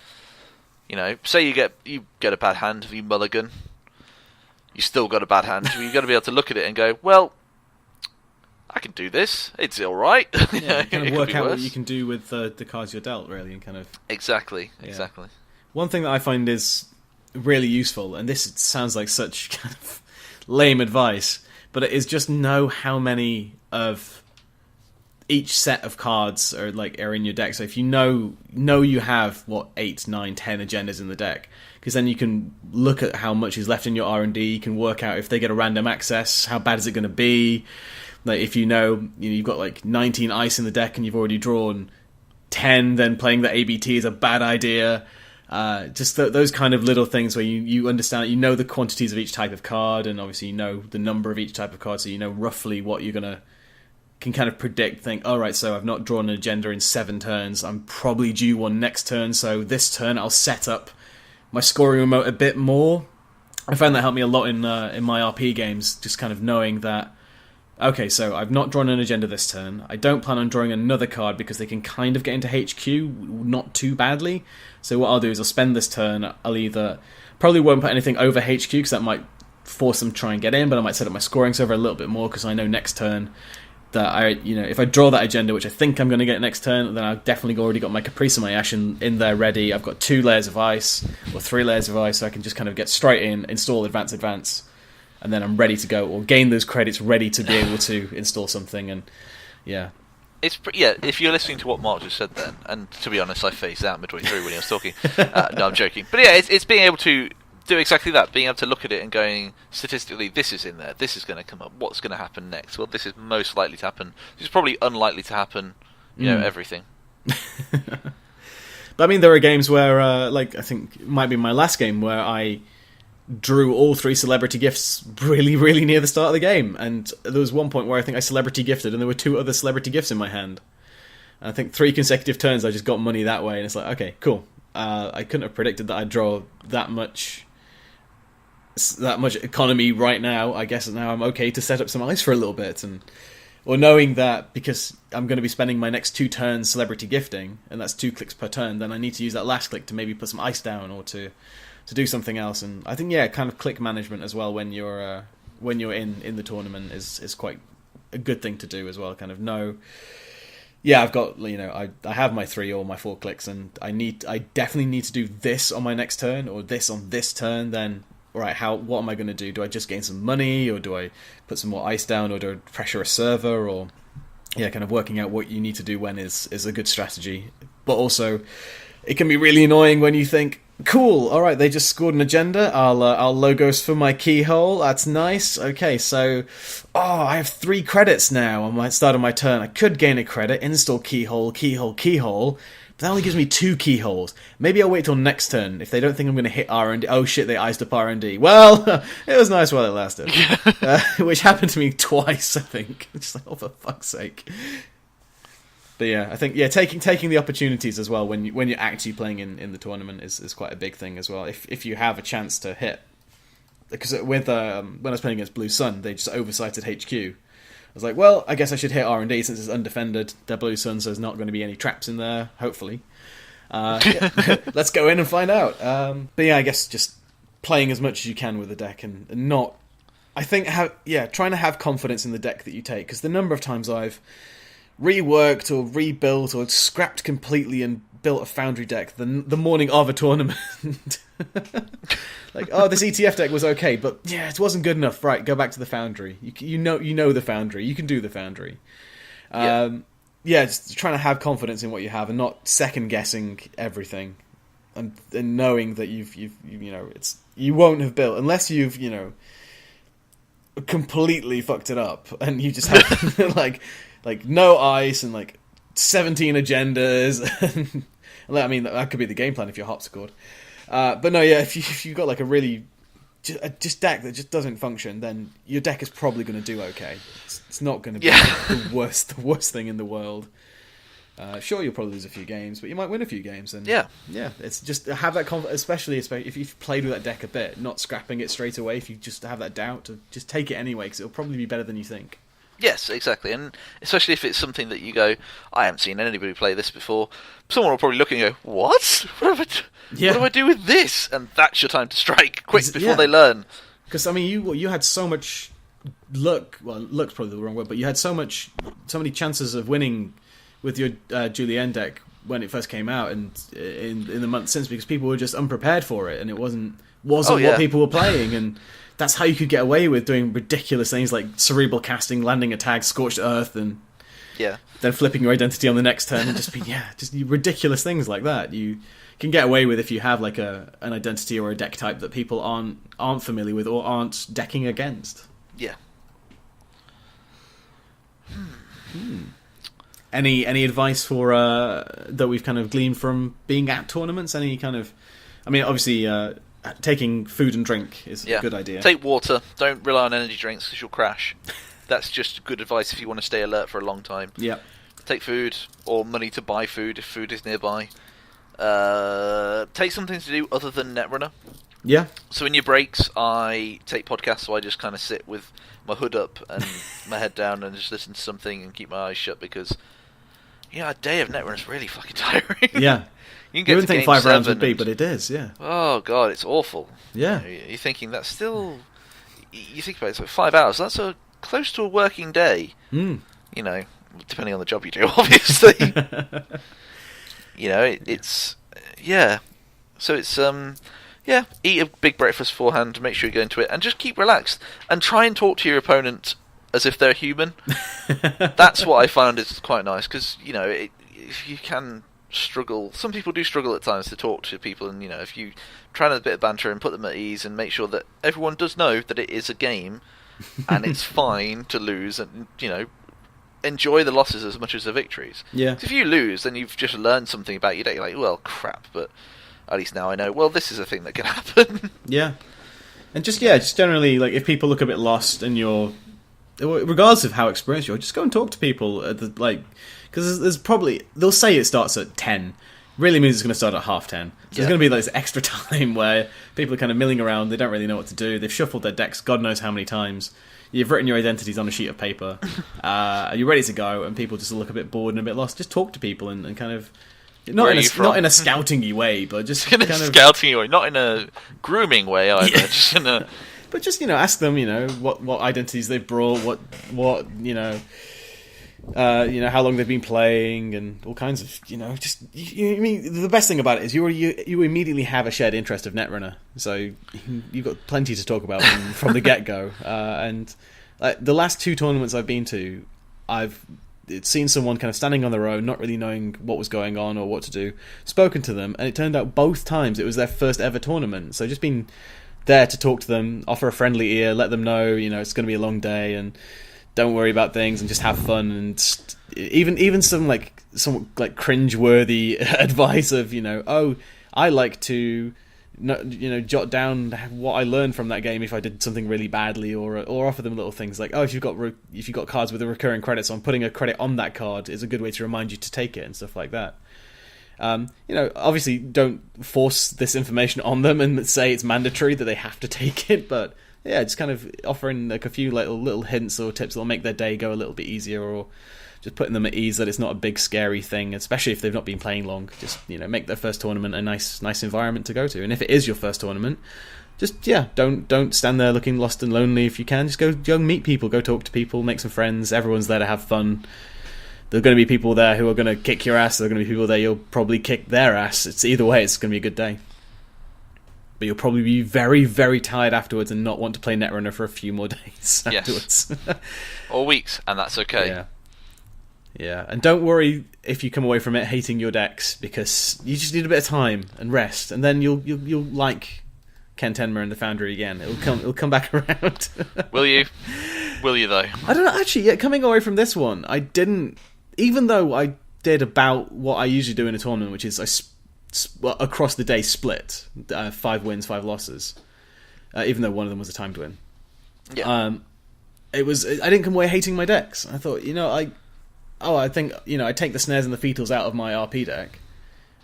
Say you get a bad hand, you mulligan, you still got a bad hand. You've got to be able to look at it and go, well, I can do this. It's all right. Yeah, kind of work out what you can do with the cards you're dealt, really, and kind of exactly. One thing that I find is really useful, and this sounds like such kind of lame advice, but it is just know how many of each set of cards are in your deck. So if you know you have 8, 9, 10 agendas in the deck, because then you can look at how much is left in your R&D. You can work out if they get a random access, how bad is it going to be. Like if you've got 19 ice in the deck and you've already drawn 10, then playing the ABT is a bad idea. Just those kind of little things where you understand, the quantities of each type of card, and obviously the number of each type of card, so roughly what you're gonna can kind of predict. Think, all right, so I've not drawn an agenda in 7 turns. I'm probably due one next turn, so this turn I'll set up my scoring remote a bit more. I found that helped me a lot in my RP games, just kind of knowing that. Okay, so I've not drawn an agenda this turn. I don't plan on drawing another card because they can kind of get into HQ not too badly. So what I'll do is I'll spend this turn. I'll either probably won't put anything over HQ because that might force them to try and get in, but I might set up my scoring server a little bit more because I know next turn that if I draw that agenda, which I think I'm going to get next turn, then I've definitely already got my Caprice and my Ash in there ready. I've got 2 layers of ice or 3 layers of ice, so I can just kind of get straight in, install advance. And then I'm ready to go, or gain those credits ready to be able to install something. And yeah, if you're listening to what Mark just said then, and to be honest, I phased out midway through when he was talking. No, I'm joking. But yeah, it's being able to do exactly that, being able to look at it and going, statistically, this is in there, this is going to come up, what's going to happen next? Well, this is most likely to happen. This is probably unlikely to happen, everything. But I mean, there are games where, I think it might be my last game, where I drew all 3 celebrity gifts really, really near the start of the game. And there was one point where I think I celebrity gifted, and there were 2 other celebrity gifts in my hand. And I think 3 consecutive turns I just got money that way, and it's like, okay, cool. I couldn't have predicted that I'd draw that much economy right now. I guess now I'm okay to set up some ice for a little bit, or knowing that because I'm going to be spending my next 2 turns celebrity gifting, and that's 2 clicks per turn, then I need to use that last click to maybe put some ice down or to do something else. And I think kind of click management as well when you're in the tournament is quite a good thing to do as well. Kind of know, I've got I have my 3 or my 4 clicks, and I definitely need to do this on my next turn or this on this turn. Then right, what am I going to do? Do I just gain some money, or do I put some more ice down, or do I pressure a server, or kind of working out what you need to do when is a good strategy. But also, it can be really annoying when you think, cool, all right, they just scored an agenda. I'll logos for my keyhole. That's nice. Okay, so I have 3 credits now on my start of my turn. I could gain a credit, install keyhole. But that only gives me 2 keyholes. Maybe I'll wait till next turn if they don't think I'm going to hit R&D. Oh shit, they iced up R&D. Well, it was nice while it lasted, which happened to me twice, I think. Just like, oh, for fuck's sake. But yeah, I think taking the opportunities as well when you're actually playing in the tournament is quite a big thing as well. If you have a chance to hit, because with when I was playing against Blue Sun, they just oversighted HQ. I was like, well, I guess I should hit R&D since it's undefended. They're Blue Sun, so there's not going to be any traps in there. Hopefully, let's go in and find out. But yeah, I guess just playing as much as you can with the deck and not. I think trying to have confidence in the deck that you take, because the number of times I've reworked or rebuilt or scrapped completely and built a Foundry deck the morning of a tournament. Like, this ETF deck was okay, but it wasn't good enough. Right, go back to the Foundry. You know the Foundry. You can do the Foundry. Just trying to have confidence in what you have and not second guessing everything, and knowing that you won't have built unless you've completely fucked it up and you just have like no ice and like 17 agendas. I mean, that could be the game plan if your hops scored. But no, if you've got like a really just deck that just doesn't function, then your deck is probably going to do okay. It's not going to be the worst thing in the world. Sure, you'll probably lose a few games, but you might win a few games. And yeah, it's just have that confidence, especially if you've played with that deck a bit, not scrapping it straight away. If you just have that doubt, to just take it anyway, because it'll probably be better than you think. Yes, exactly, and especially if it's something that you go, I haven't seen anybody play this before. Someone will probably look and go, what? What do I do with this? And that's your time to strike quick before they learn. Because I mean, you had so much luck. Well, luck's probably the wrong word, but you had so many chances of winning with your Julienne deck when it first came out, and in the months since, because people were just unprepared for it, and it wasn't what people were playing, and that's how you could get away with doing ridiculous things like cerebral casting, landing a tag, scorched earth, and then flipping your identity on the next turn, and just ridiculous things like that. You can get away with if you have like an identity or a deck type that people aren't familiar with or aren't decking against. Yeah. Any advice for that we've kind of gleaned from being at tournaments? Any kind of, I mean, obviously taking food and drink is a good idea. Take water. Don't rely on energy drinks because you'll crash. That's just good advice if you want to stay alert for a long time. Yeah. Take food or money to buy food if food is nearby. Take something to do other than Netrunner. Yeah. So in your breaks, I take podcasts, so I just kind of sit with my hood up and my head down and just listen to something and keep my eyes shut, because a day of Netrunner is really fucking tiring. Yeah. You wouldn't think 5 rounds would be, but it is, yeah. Oh, God, it's awful. Yeah. You're thinking that's still... You think about it, it's like 5 hours. That's close to a working day. Mm. Depending on the job you do, obviously. It's... Yeah. So it's... eat a big breakfast beforehand, make sure you go into it, and just keep relaxed. And try and talk to your opponent as if they're human. That's what I found is quite nice, because, if you can struggle... Some people do struggle at times to talk to people, and, if you try a bit of banter and put them at ease and make sure that everyone does know that it is a game, and it's fine to lose, and, enjoy the losses as much as the victories. Yeah. 'Cause if you lose, then you've just learned something about your deck. You're like, well, crap, but at least now I know, well, this is a thing that can happen. Yeah. And just generally, like, if people look a bit lost and you're... Regardless of how experienced you are, just go and talk to people at the, like... Because there's probably... They'll say it starts at 10. Really means it's going to start at 10:30. So there's going to be this extra time where people are kind of milling around, they don't really know what to do, they've shuffled their decks God knows how many times, you've written your identities on a sheet of paper, you're ready to go, and people just look a bit bored and a bit lost. Just talk to people and kind of... Not in a scouting-y way, but just in a scouting-y way, not in a grooming way either. Yeah. Just in a... But just ask them, what identities they've brought, what how long they've been playing, and all kinds of just I mean, the best thing about it is you immediately have a shared interest of Netrunner, so you've got plenty to talk about from the get-go. And the last 2 tournaments I've been to, I've seen someone kind of standing on their own, not really knowing what was going on or what to do, spoken to them, and it turned out both times it was their first ever tournament. So just been there to talk to them, offer a friendly ear, let them know, it's going to be a long day, and don't worry about things, and just have fun. And even some cringe-worthy advice of, I like to jot down what I learned from that game if I did something really badly, or offer them little things like, if you've got cards with a recurring credits on, putting a credit on that card is a good way to remind you to take it, and stuff like that. Obviously don't force this information on them and say it's mandatory that they have to take it, but just kind of offering like a few little hints or tips that'll make their day go a little bit easier, or just putting them at ease that it's not a big scary thing, especially if they've not been playing long. Just make their first tournament a nice environment to go to, and if it is your first tournament, just don't stand there looking lost and lonely. If you can, just go meet people, go talk to people, make some friends. Everyone's there to have fun. There are going to be people there who are going to kick your ass. There are going to be people there you'll probably kick their ass. It's either way, it's going to be a good day. But you'll probably be very, very tired afterwards and not want to play Netrunner for a few more days afterwards. Or weeks, and that's okay. Yeah, and don't worry if you come away from it hating your decks, because you just need a bit of time and rest, and then you'll like Ken Tenma and the Foundry again. It'll come back around. Will you? Will you though? I don't know. Actually, coming away from this one, I didn't. Even though I did about what I usually do in a tournament, which is across the day split, 5 wins, 5 losses. even though one of them was a timed win. Yeah. I didn't come away hating my decks. I thought, I think, I take the snares and the fetals out of my RP deck,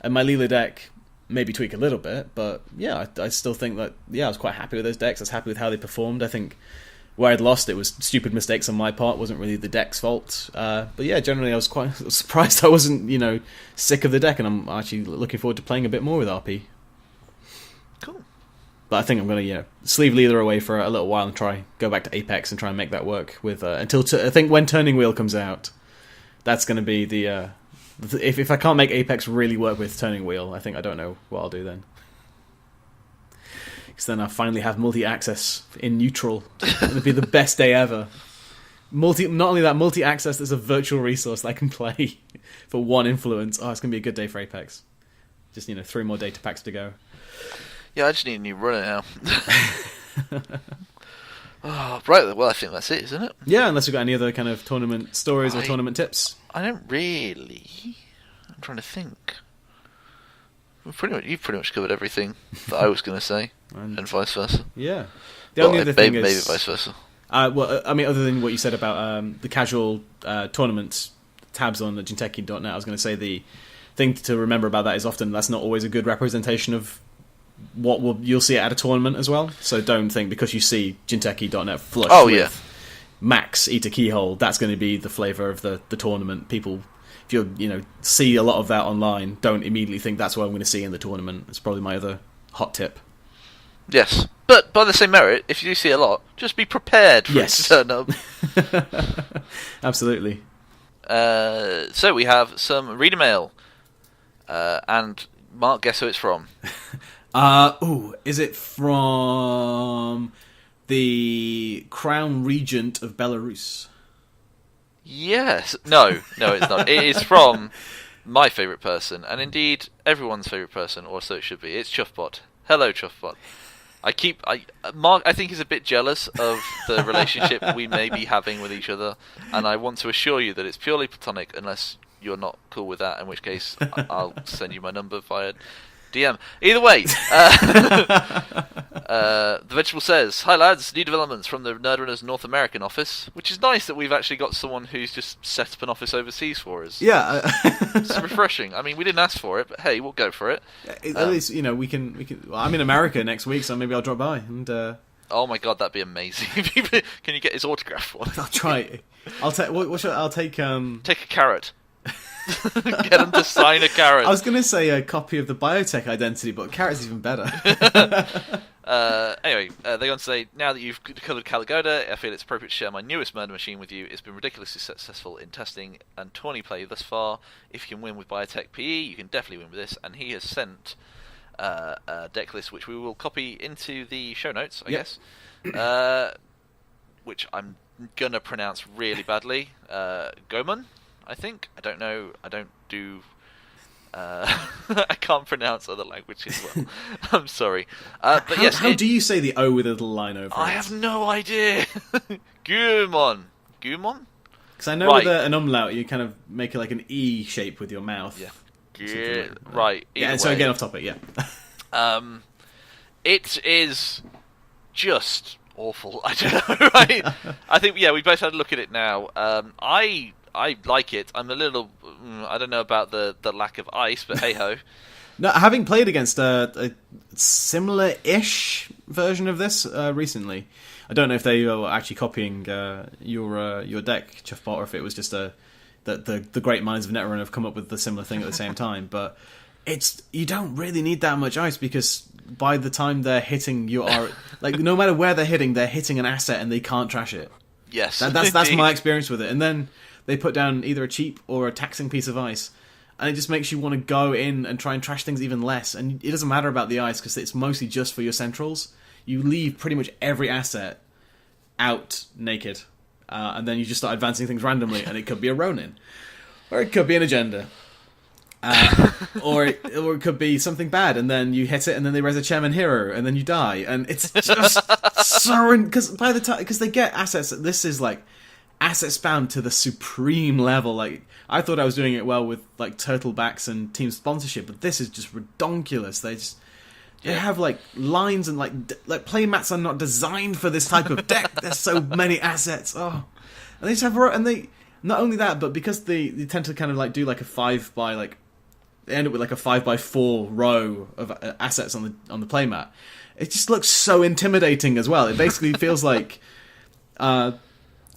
and my Leela deck maybe tweak a little bit, but yeah, I still think that, I was quite happy with those decks. I was happy with how they performed. I think where I'd lost, it was stupid mistakes on my part, wasn't really the deck's fault. But yeah, generally I was quite surprised I wasn't, sick of the deck, and I'm actually looking forward to playing a bit more with RP. Cool. But I think I'm going to sleeve Leela away for a little while and go back to Apex and try and make that work with I think when Turning Wheel comes out, that's going to be the if I can't make Apex really work with Turning Wheel, I think I don't know what I'll do then. Because then I finally have multi-access in neutral. It'll be the best day ever. Not only that, multi-access, there's a virtual resource that I can play for one influence. Oh, it's going to be a good day for Apex. Just 3 more data packs to go. Yeah, I just need a new runner now. Right, well, I think that's it, isn't it? Yeah, unless you've got any other kind of tournament stories or tournament tips. I don't really. I'm trying to think. You've pretty much covered everything that I was going to say, and vice versa. Yeah. The only other thing maybe vice versa. Other than what you said about the casual tournament tabs on the Jinteki.net, I was going to say the thing to remember about that is often that's not always a good representation of what you'll see at a tournament as well. So don't think because you see Jinteki.net flush with Max Eat a Keyhole, that's going to be the flavour of the tournament. People, if you see a lot of that online, don't immediately think that's what I'm going to see in the tournament. It's probably my other hot tip. Yes, but by the same merit, if you see a lot, just be prepared for it to turn up. Absolutely. So we have some reader mail, and Mark, guess who it's from? Is it from the Crown Regent of Belarus? Yes. No, it's not. It is from my favourite person, and indeed everyone's favourite person, or so it should be. It's Chuffbot. Hello, Chuffbot. Mark, I think, is a bit jealous of the relationship we may be having with each other, and I want to assure you that it's purely platonic, unless you're not cool with that, in which case I'll send you my number via DM. Either way, the vegetable says, "Hi lads, new developments from the Nerdrunners North American office," which is nice that we've actually got someone who's just set up an office overseas for us. Yeah, it's refreshing. I mean, we didn't ask for it, but hey, we'll go for it. At least we can. Well, I'm in America next week, so maybe I'll drop by and. Oh my god, that'd be amazing! Can you get his autograph for? I'll try. I'll take. I'll take. Take a carrot. Get him to sign a carrot. I was going to say a copy of the biotech identity, but carrot's even better. Anyway, they go on to say, now that you've covered Caligoda, I feel it's appropriate to share my newest murder machine with you. It's been ridiculously successful in testing and tourney play thus far. If you can win with biotech PE, you can definitely win with this. And he has sent a deck list, which we will copy into the show notes, I guess. Which I'm going to pronounce really badly. Goman? I think. I don't know. I don't do... I can't pronounce other languages well. I'm sorry. But yes, how do you say the O with a little line over it? I have no idea. Gumon? Because I know with an umlaut, you kind of make it like an E shape with your mouth. Yeah. Right. Yeah, so again, off topic, yeah. It is just awful. I don't know. Right? I think, we both had a look at it now. I like it. I'm a little... I don't know about the lack of ice, but hey-ho. No, having played against a similar-ish version of this recently, I don't know if they were actually copying your deck, Chuffbot, or if it was just the great minds of Netrunner have come up with the similar thing at the same time. But you don't really need that much ice, because by the time they're hitting no matter where they're hitting an asset and they can't trash it. Yes, that's my experience with it. And then they put down either a cheap or a taxing piece of ice, and it just makes you want to go in and try and trash things even less. And it doesn't matter about the ice, because it's mostly just for your centrals. You leave pretty much every asset out naked, and then you just start advancing things randomly, and it could be a Ronin, or it could be an agenda, or it could be something bad, and then you hit it, and then they res a chairman hero, and then you die, and it's just so... Because they get assets, this is like asset spam to the supreme level. Like, I thought I was doing it well with like Turtlebacks and team sponsorship, but this is just redonkulous. They have like lines and like play mats are not designed for this type of deck. There's so many assets. Oh, and they just have not only that, but because they tend to kind of like do like a 5 by like they end up with like a 5x4 row of assets on the playmat. It just looks so intimidating as well. It basically feels like kind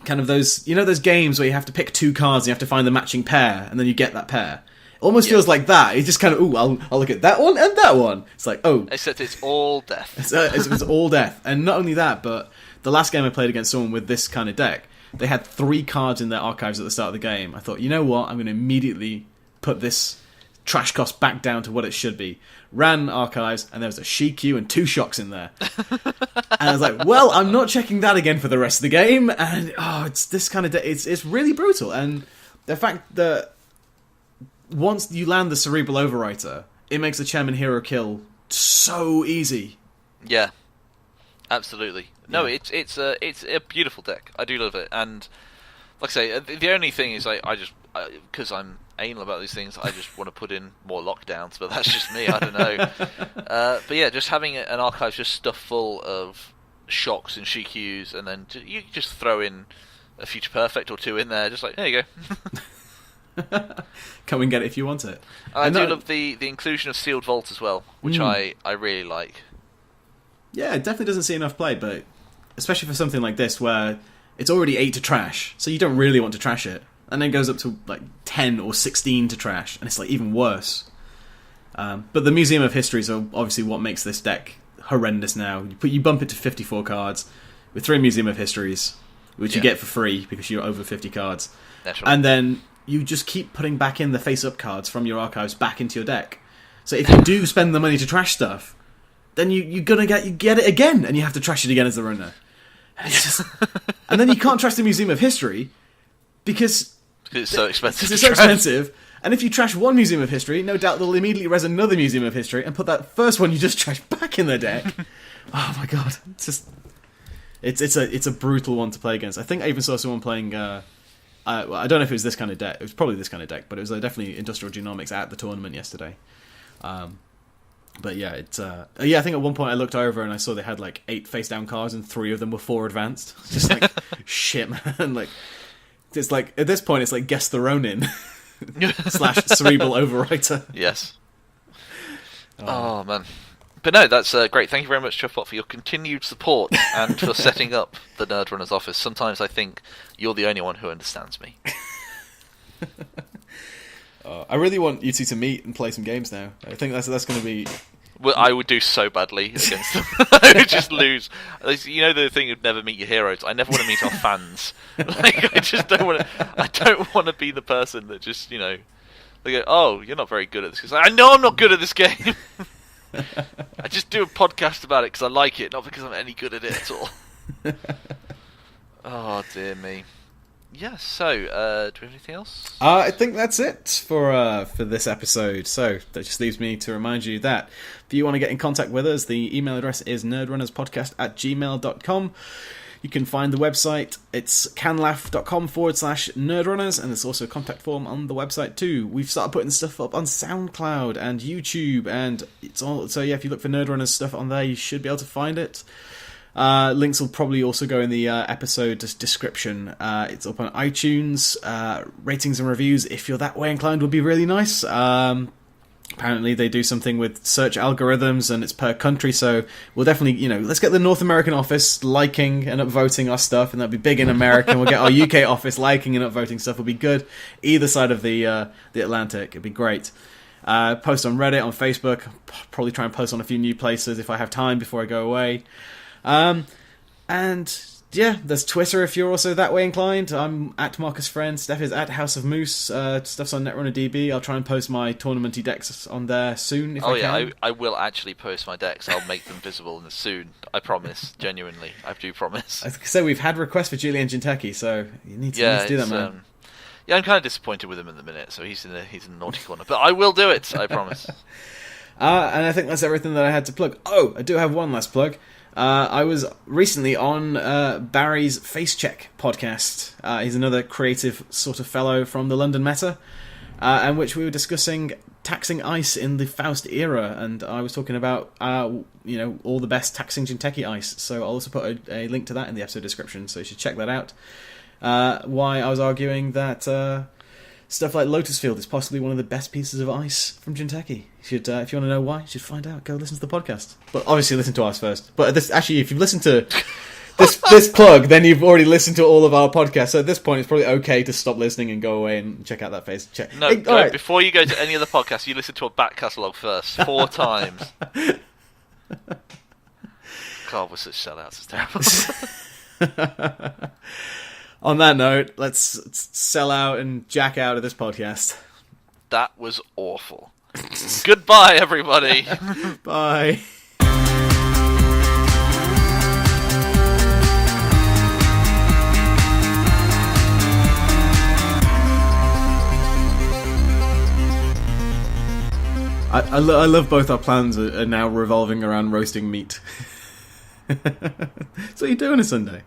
of those those games where you have to pick 2 cards and you have to find the matching pair and then you get that pair. Almost feels like that. It's just kind of, I'll look at that one and that one. It's like, except it's all death. It's all death. And not only that, but the last game I played against someone with this kind of deck, they had 3 cards in their archives at the start of the game. I thought, you know what? I'm going to immediately put this trash cost back down to what it should be. Ran archives, and there was a Shikyu and 2 shocks in there. And I was like, well, I'm not checking that again for the rest of the game. And it's this kind of it's really brutal. And the fact that once you land the Cerebral Overwriter, it makes the Chairman Hero kill so easy. Yeah, absolutely. No, it's a beautiful deck. I do love it, and like I say, the only thing is I just because I'm anal about these things, I just want to put in more lockdowns. But that's just me. I don't know. But yeah, just having an archive just stuffed full of shocks and Shikyus, and then you just throw in a Future Perfect or 2 in there, just like there you go. Come and get it if you want it. I do love the inclusion of Sealed Vault as well, which I really like. Yeah, it definitely doesn't see enough play, but especially for something like this where it's already 8 to trash, so you don't really want to trash it, and then it goes up to like 10 or 16 to trash, and it's like even worse. But the Museum of Histories are obviously what makes this deck horrendous now. You bump it to 54 cards with 3 Museum of Histories, which you get for free because you're over 50 cards. That's right. And then you just keep putting back in the face-up cards from your archives back into your deck. So if you do spend the money to trash stuff, then you get it again, and you have to trash it again as the runner. And it's just, and then you can't trash the Museum of History because it's so expensive. Because it's so expensive. And if you trash one Museum of History, no doubt they'll immediately res another Museum of History and put that first one you just trashed back in their deck. Oh my god! It's a brutal one to play against. I think I even saw someone playing. I don't know if it was this kind of deck. It was probably this kind of deck, but it was definitely Industrial Genomics at the tournament yesterday. But yeah, I think at one point I looked over and I saw they had like 8 face down cards and 3 of them were 4 advanced. Just like shit, man. Like it's like at this point it's like Guess the Ronin / Cerebral Overwriter. Yes. Oh man. But no, that's great. Thank you very much, Chuffbot, for your continued support and for setting up the Nerdrunners office. Sometimes I think you're the only one who understands me. I really want you two to meet and play some games now. I think that's going to be... Well, I would do so badly against them. I would just lose. You know the thing of never meet your heroes? I never want to meet our fans. Like, I just don't want to... I don't want to be the person that just, they go, oh, you're not very good at this. Because I know I'm not good at this game. I just do a podcast about it because I like it, not because I'm any good at it at all. Oh, dear me. Yeah, so, do we have anything else? I think that's it for this episode. So, that just leaves me to remind you that if you want to get in contact with us, the email address is nerdrunnerspodcast@gmail.com. You can find the website, it's canlaugh.com/nerdrunners, and there's also a contact form on the website too. We've started putting stuff up on SoundCloud and YouTube, and it's all, so yeah, if you look for Nerdrunners stuff on there, you should be able to find it. Links will probably also go in the episode description. It's up on iTunes. Ratings and reviews, if you're that way inclined, would be really nice. Apparently they do something with search algorithms and it's per country, so we'll definitely, let's get the North American office liking and upvoting our stuff, and that'll be big in America, and we'll get our UK office liking and upvoting stuff. Will be good either side of the Atlantic. It'd be great. Post on Reddit, on Facebook, probably try and post on a few new places if I have time before I go away. And yeah, there's Twitter if you're also that way inclined. I'm at Marcus Friend. Steph is at House of Moose. Stuff's on Netrunner DB. I'll try and post my tournamenty decks on there soon if I can. I will actually post my decks. I'll make them visible soon. I promise. Genuinely, I do promise. So we've had requests for Julian Jinteki, so you need to do that, man. I'm kind of disappointed with him in the minute, so he's in the naughty corner. But I will do it. I promise. And I think that's everything that I had to plug. Oh, I do have one last plug. I was recently on Barry's Face Check podcast. He's another creative sort of fellow from the London Meta, in which we were discussing taxing ice in the Faust era, and I was talking about all the best taxing Jinteki ice. So I'll also put a link to that in the episode description, so you should check that out. Why I was arguing that stuff like Lotus Field is possibly one of the best pieces of ice from Jinteki. Should if you want to know why, you should find out. Go listen to the podcast. But obviously listen to us first. But if you've listened to this plug, then you've already listened to all of our podcasts. So at this point, it's probably okay to stop listening and go away and check out that face. No, right. Before you go to any of the podcasts, you listen to a back catalogue first, 4 times. God, we're such sellouts. It's terrible. On that note, let's sell out and jack out of this podcast. That was awful. Goodbye, everybody. Bye. I love both our plans are now revolving around roasting meat. So what are you doing on a Sunday?